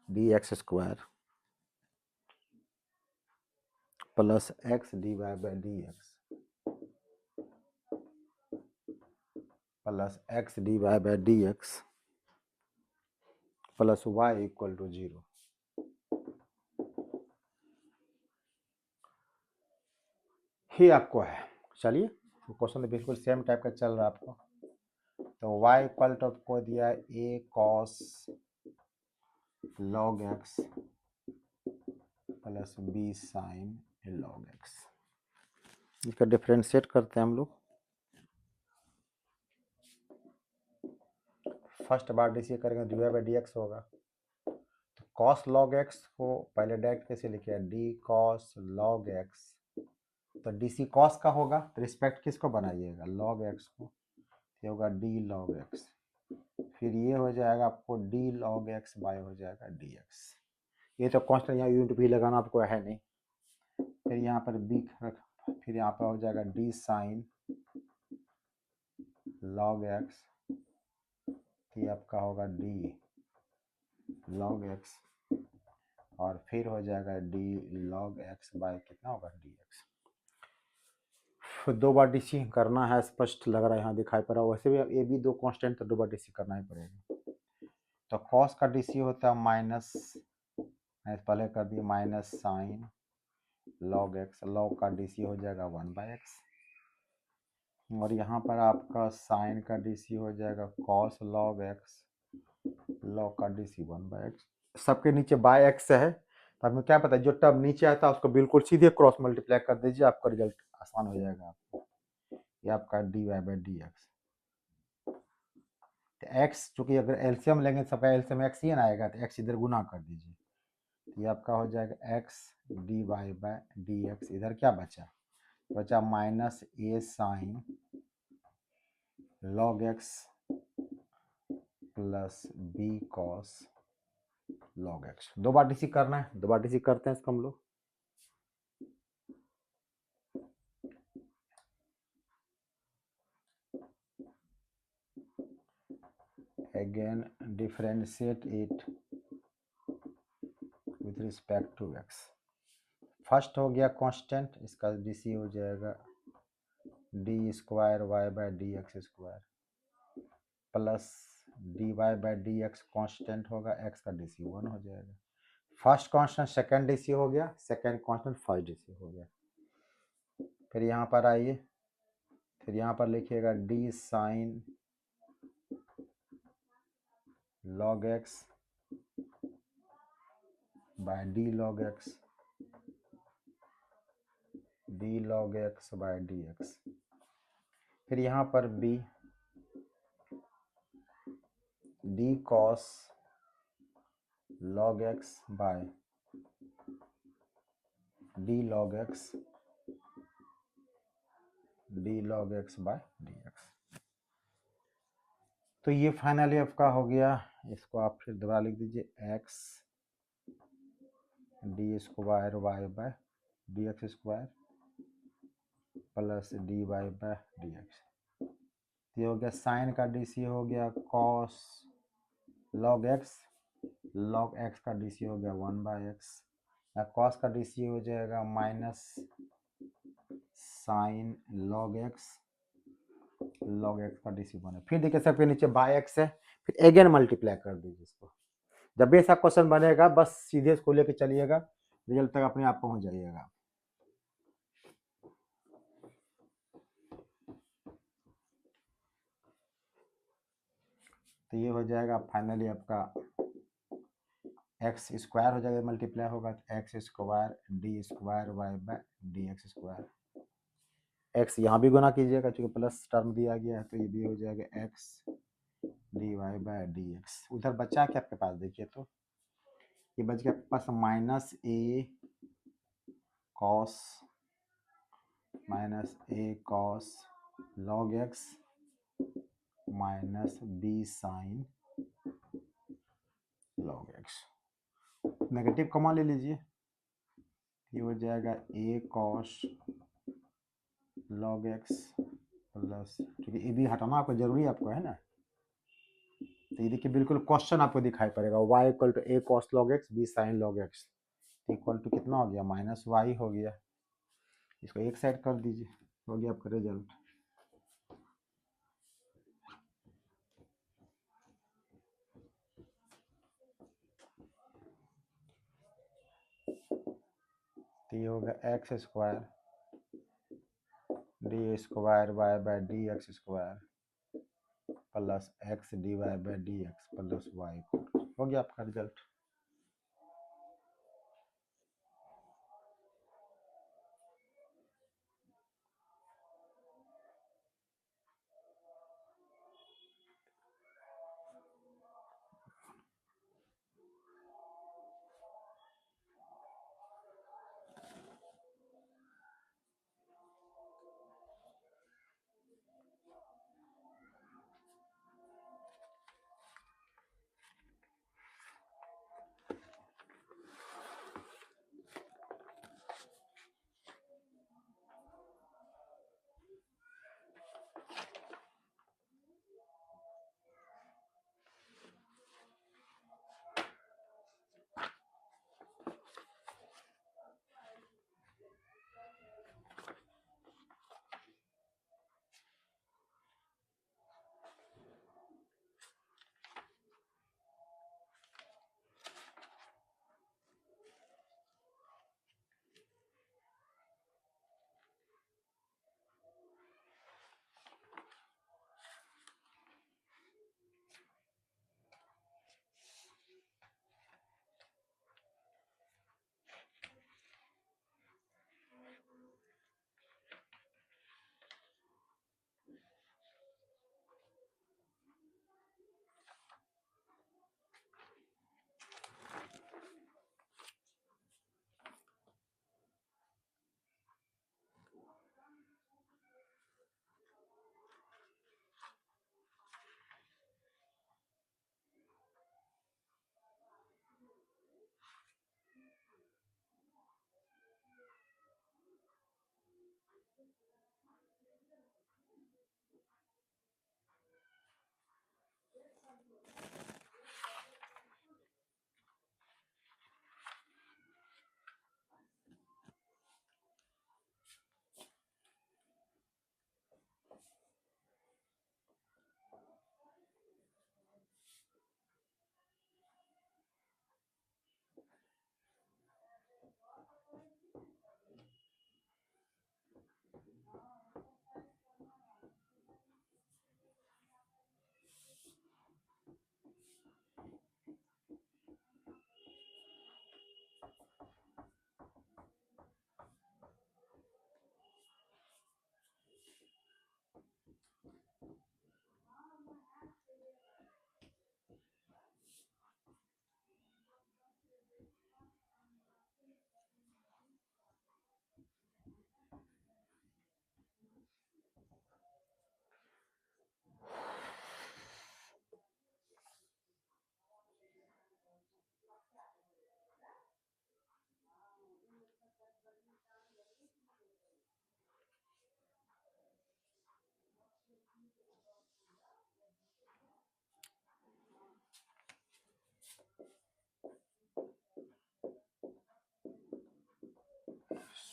dx square plus x dy by dx plus x dy by dx plus y equal to 0। ही आपको है। चलिए question तो बिल्कुल same type का चल रहा है आपको। तो y इक्वल टू आपको दिया a cos log x plus b sine log x। इसका डिफरेंशिएट करते हैं हम लोग। फर्स्ट बार डी सी करेंगे d Y by D x होगा। तो कॉस log x को पहले डायरेक्ट कैसे लिखे, डी कॉस log x। तो डी सी कॉस का होगा तो रिस्पेक्ट किसको बनाइएगा, log x को, ये होगा डी log x। फिर ये हो जाएगा आपको डी log x बाय हो जाएगा dx। ये तो कांस्टेंट, यहाँ यूनिट भी लगाना आपको है नहीं। फिर यहाँ पर b रख, फिर यहाँ पर हो जाएगा डी साइन log x, ये आपका होगा डी log x, और फिर हो जाएगा डी log x बाय कितना होगा dx। दो बार डीसी करना है, स्पष्ट लग रहा है यहाँ दिखाई पड़ रहा है। वैसे भी ये भी दो कांस्टेंट तो दो बार डीसी करना ही पड़ेगा। तो कॉस का डीसी होता है माइनस, पहले कर दिए minus sine log x, log का डीसी हो जाएगा 1/x, और यहाँ पर आपका साइन का डीसी हो जाएगा cos log x, log का डीसी 1/x। सबके नीचे बाय एक्स है तो हमें क्या पता है, जो टर्म नीचे आता है उसको बिल्कुल सीधे क्रॉस मल्टीप्लाई कर दीजिए, आपका रिजल्ट आसान हो जाएगा आपको। ये आपका d Y by D x. तो एक्स चूंकि अगर एलसीएम लेंगे सबका एलसीएम एक्स ही ना आएगा, तो एक्स इधर गुना कर दीजिए, तो ये आपका हो जाएगा x D Y by D x. इधर क्या बचा, बचा माइनस ए sine log x plus B cos log x। दो बार डीसी करना है, दो बार डीसी करते हैं इसको हम लोग। Again differentiate it with respect to x। First हो गया कांस्टेंट, इसका डीसी हो जाएगा D square y by D x square plus D Y by D x constant होगा, एक्स का डीसी 1 हो जाएगा। फर्स्ट कांस्टेंट सेकंड डीसी हो गया, सेकंड कांस्टेंट फर्स्ट डीसी हो गया। फिर यहाँ पर आइए, फिर यहाँ पर लिखिएगा d sine log x by d log x, d log x by D x. फिर यहाँ पर b d cos log x by d log x, d log x by D x. तो ये फाइनली आपका हो गया। इसको आप फिर दोबारा लिख दीजिए x d square Y by D x square plus D Y by D x. ये हो गया साइन का डीसी हो गया cos log x, log x का डीसी हो गया 1/x, या कॉस का डीसी हो जाएगा minus sine log x, log x का डीसी 1 है। फिर देखिए सबके नीचे बाय एक्स है, फिर अगेन मल्टीप्लाई कर दीजिए इसको। जब भी ऐसा क्वेश्चन बनेगा बस सीधे इसको लेके चलिएगा, रिजल्ट तक अपने आप पहुंच जाइएगा। तो ये हो जाएगा फाइनली आपका एक्स स्क्वायर हो जाएगा, मल्टीप्लाई होगा तो x square d square Y by D x square. X यहाँ भी गुना कीजिएगा क्योंकि प्लस टर्म दिया गया है, तो ये भी हो जाएगा x D Y by D x. उधर बचा क्या आपके पास, देखिए तो ये बच गया आपके पास minus A cos log x minus B sine log x। Negative common ले लीजिए, ये हो जाएगा ए कॉस log x प्लस, क्योंकि ये भी हटाना आपको जरूरी है, आपको है ना। तो ये देखिए बिल्कुल क्वेश्चन आपको दिखाई पड़ेगा, y equal to a cos log x b sine log x equal to कितना हो गया, माइनस वाई हो गया। इसको एक साइड कर दीजिए, हो गया आपका रिजल्ट। तो ये होगा x square d square Y by D x square plus x D Y by D x plus y, हो गया आपका result.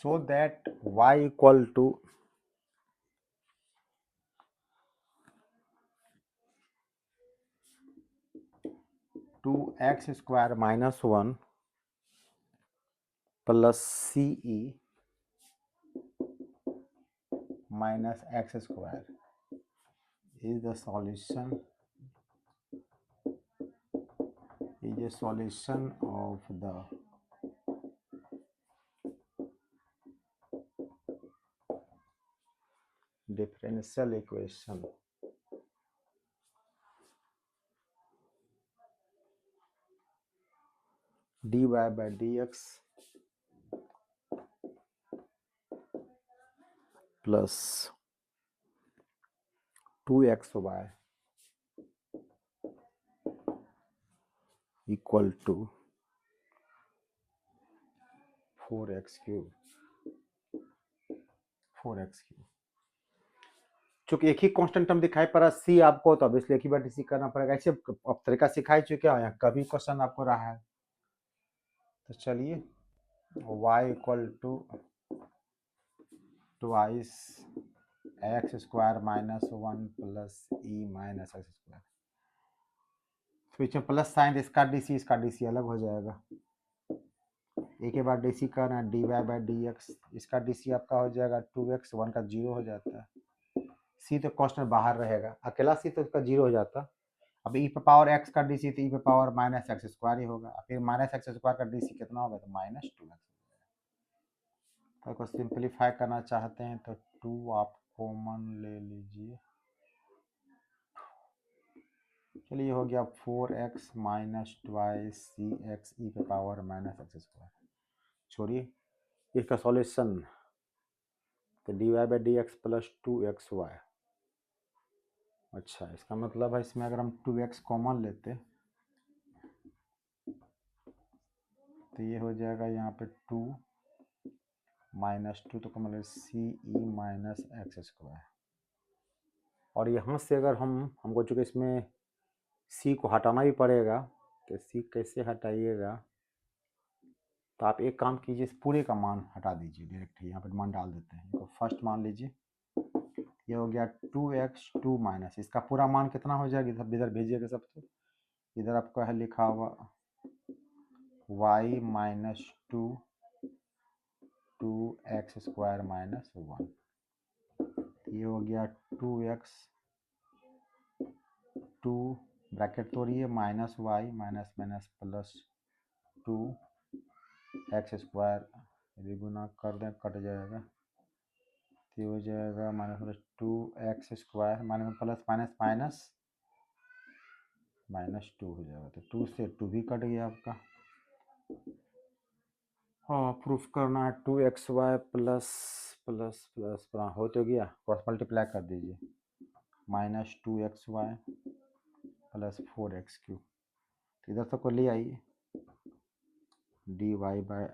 So that y equal to 2x square minus 1 plus ce minus x square is the solution of the differential equation dy by dx plus 2xy equal to 4x cube 4x cube। चूंकि एक ही constant term दिखाई पड़ा सी आपको, तो अब इसलिए एक ही बार DC करना पड़ेगा। ऐसे अब तरीका सिखाई चुके हैं, यहाँ कभी क्वेश्चन आपको रहा है। तो चलिए y equal to twice X square minus 1 plus E minus x square, बीच में प्लस साइन, इसका डीसी अलग हो जाएगा। एक ही बार डीसी करना है d Y by D x, इसका डीसी आपका हो जाएगा 2x, 1 का 0 हो जाता है। सी तो कांस्टेंट बाहर रहेगा, अकेला सी तो इसका 0 हो जाता। अब ई पे पावर एक्स का डीसी तो ई पे पावर माइनस एक्स स्क्वायर ही होगा, फिर माइनस एक्स स्क्वायर का डीसी कितना होगा, तो माइनस 2x। तो इसको सिंप्लीफाई करना चाहते हैं तो 2 आप कॉमन ले लीजिए। चलिए हो गया 4x minus twice C X E पे पावर माइनस एक्स स्क्वायर। छोड़िए इसका सॉल्यूशन, तो D Y by D x plus 2xy। अच्छा, इसका मतलब है इसमें अगर हम 2x कॉमन लेते तो ये हो जाएगा यहाँ पे 2 माइनस 2 तो कॉमन सी ई माइनस एक्स स्क्वायर। और यहाँ से अगर हमको चूँकि इसमें सी को हटाना भी पड़ेगा, तो सी कैसे हटाइएगा, तो आप एक काम कीजिए, इस पूरे का मान हटा दीजिए डायरेक्ट ही, यहाँ पर मान डाल देते हैं। तो फर्स्ट मान लीजिए ये हो गया 2x 2 माइनस, इसका पूरा मान कितना हो जाएगा, इधर भेजिएगा सब। तो इधर आपका है लिखा हुआ y minus 2x square minus 1, ये हो गया 2x 2 ब्रैकेट तोड़िए minus y minus minus plus 2x square, यदि गुना कर दें कट जाएगा, तो ये हो जाएगा minus plus 2x square minus plus minus minus minus 2 हो जाएगा। तो 2 से 2 भी कट गया आपका। हाँ, प्रूफ करना है 2xy प्लस प्लस प्लस हो तो गया, क्रॉस मल्टीप्लाई कर दीजिए, minus 2xy plus 4x cube, इधर तक को ले आइए, d Y by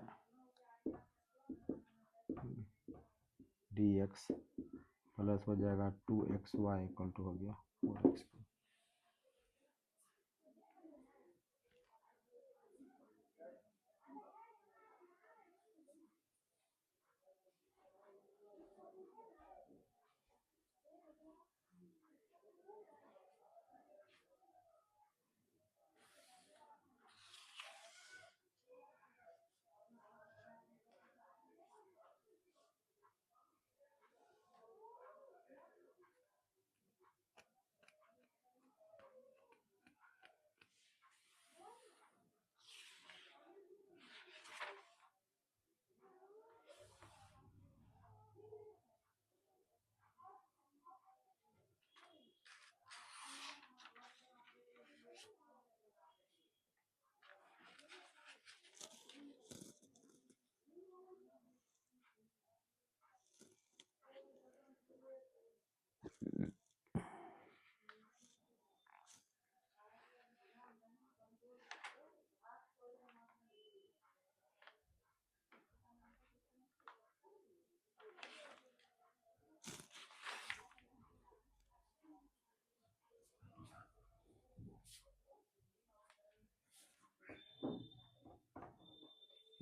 D x plus हो जाएगा 2xy इक्वल टू हो गया 4x।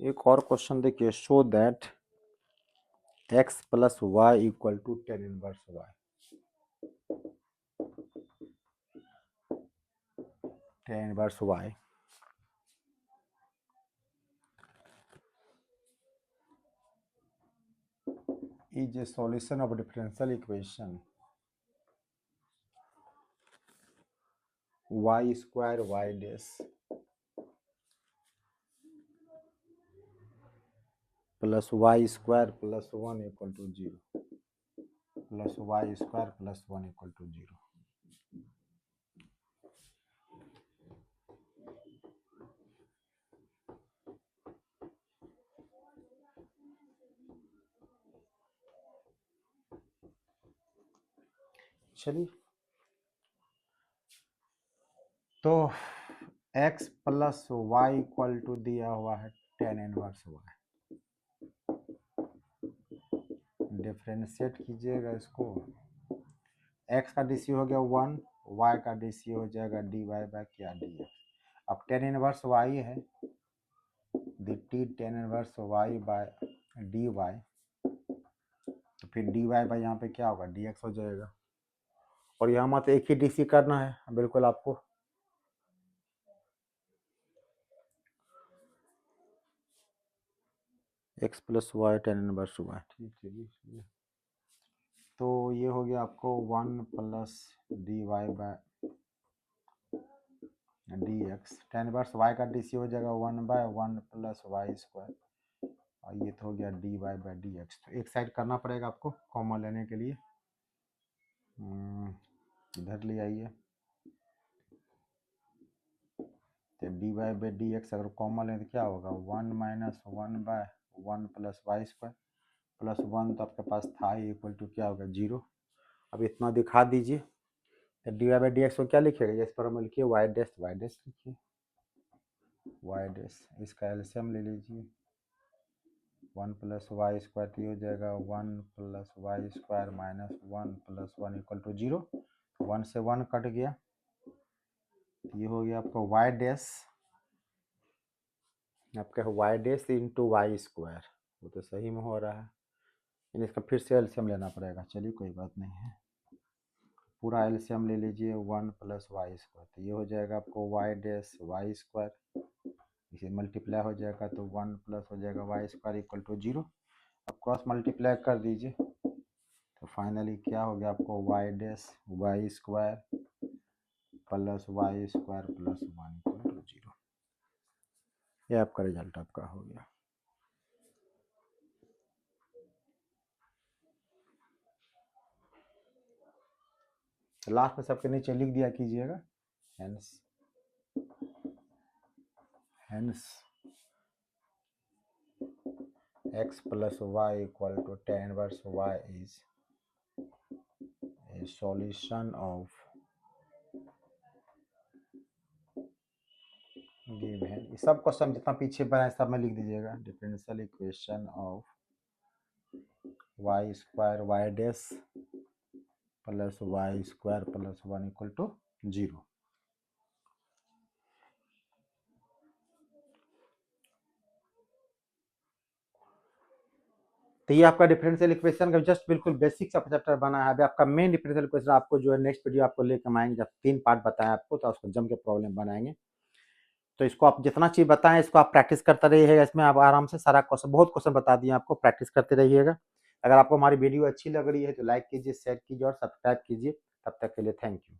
एक और क्वेश्चन देखिए, show that x plus y equal to tan inverse y. Tan inverse y is a solution of differential equation y square y dash plus y square plus 1 equal to 0 plus y square plus 1 equal to 0। चलिए, तो x plus y equal to दिया हुआ है ten inverse Y. Differentiate कीजिएगा इसको, x का DC हो गया 1, y का डीसी हो जाएगा dy बाय क्या dx। अब टेन इनवर्स वाई है, d tan inverse y by d y, तो फिर डी वाई बाई यहाँ पे क्या होगा dx हो जाएगा। और यहाँ मत एक ही डीसी करना है बिल्कुल आपको, x plus y tan inverse y. ठीक है, तो ये हो गया आपको 1 plus D Y by D x. Tan inverse y का डीसी हो जाएगा 1/1 प्लस वाई स्क्वायर, और ये तो हो गया d Y by D x. तो एक साइड करना पड़ेगा आपको कॉमन लेने के लिए, इधर ले आइए, तो D Y by D x अगर कॉमन लें तो क्या होगा 1 minus 1/1 plus Y square plus 1, तो आपके पास था ही इक्वल टू क्या होगा 0। अब इतना दिखा दीजिए, तो D Y by D x को क्या लिखिएगा, इस पर हम लिखिए वाई डैश लिखिए, वाई डैश, इसका एलसीएम ले लीजिए 1 प्लस वाई स्क्वायर, तो ये हो जाएगा 1 plus Y square minus 1 plus 1 equal to 0। 1 से 1 कट गया, ये हो गया आपका वाई डैश, आपका y dash into y square, वो तो सही में हो रहा है, लेकिन इसका फिर से एलसीएम लेना पड़ेगा। चलिए कोई बात नहीं है, पूरा एलसीएम ले लीजिए 1 प्लस वाई स्क्वायर, तो ये हो जाएगा आपको वाई डैश वाई स्क्वायर, इसे मल्टीप्लाई हो जाएगा तो 1 प्लस हो जाएगा वाई स्क्वायर इक्वल टू 0। अब क्रॉस मल्टीप्लाई कर दीजिए, तो फाइनली क्या हो गया आपको y dash y square plus Y square plus 1 equal to 0। ये आपका रिजल्ट आपका हो गया। तो लास्ट में सबके नीचे लिख दिया कीजिएगा, hence x plus y equal to tan inverse y is a solution of given, सब क्वेश्चन जितना पीछे बनाए सब में लिख दीजिएगा, differential equation of y square y dash plus Y square plus 1 equal to 0। तो ये आपका डिफरेंशियल इक्वेशन का जस्ट बिल्कुल बेसिक सा चैप्टर बना है। अभी आपका मेन डिफरेंशियल इक्वेशन आपको जो है नेक्स्ट वीडियो आपको लेकर आएंगे, जब 3 पार्ट बताएं आपको, तो उसको जम के प्रॉब्लम बनाएंगे। तो इसको आप जितना चीज बताएं इसको आप प्रैक्टिस करते रहिएगा, इसमें आप आराम से सारा क्वेश्चन, बहुत क्वेश्चन बता दिए आपको, प्रैक्टिस करते रहिएगा। अगर आपको हमारी वीडियो अच्छी लग रही है तो लाइक कीजिए, शेयर कीजिए और सब्सक्राइब कीजिए। तब तक के लिए थैंक यू।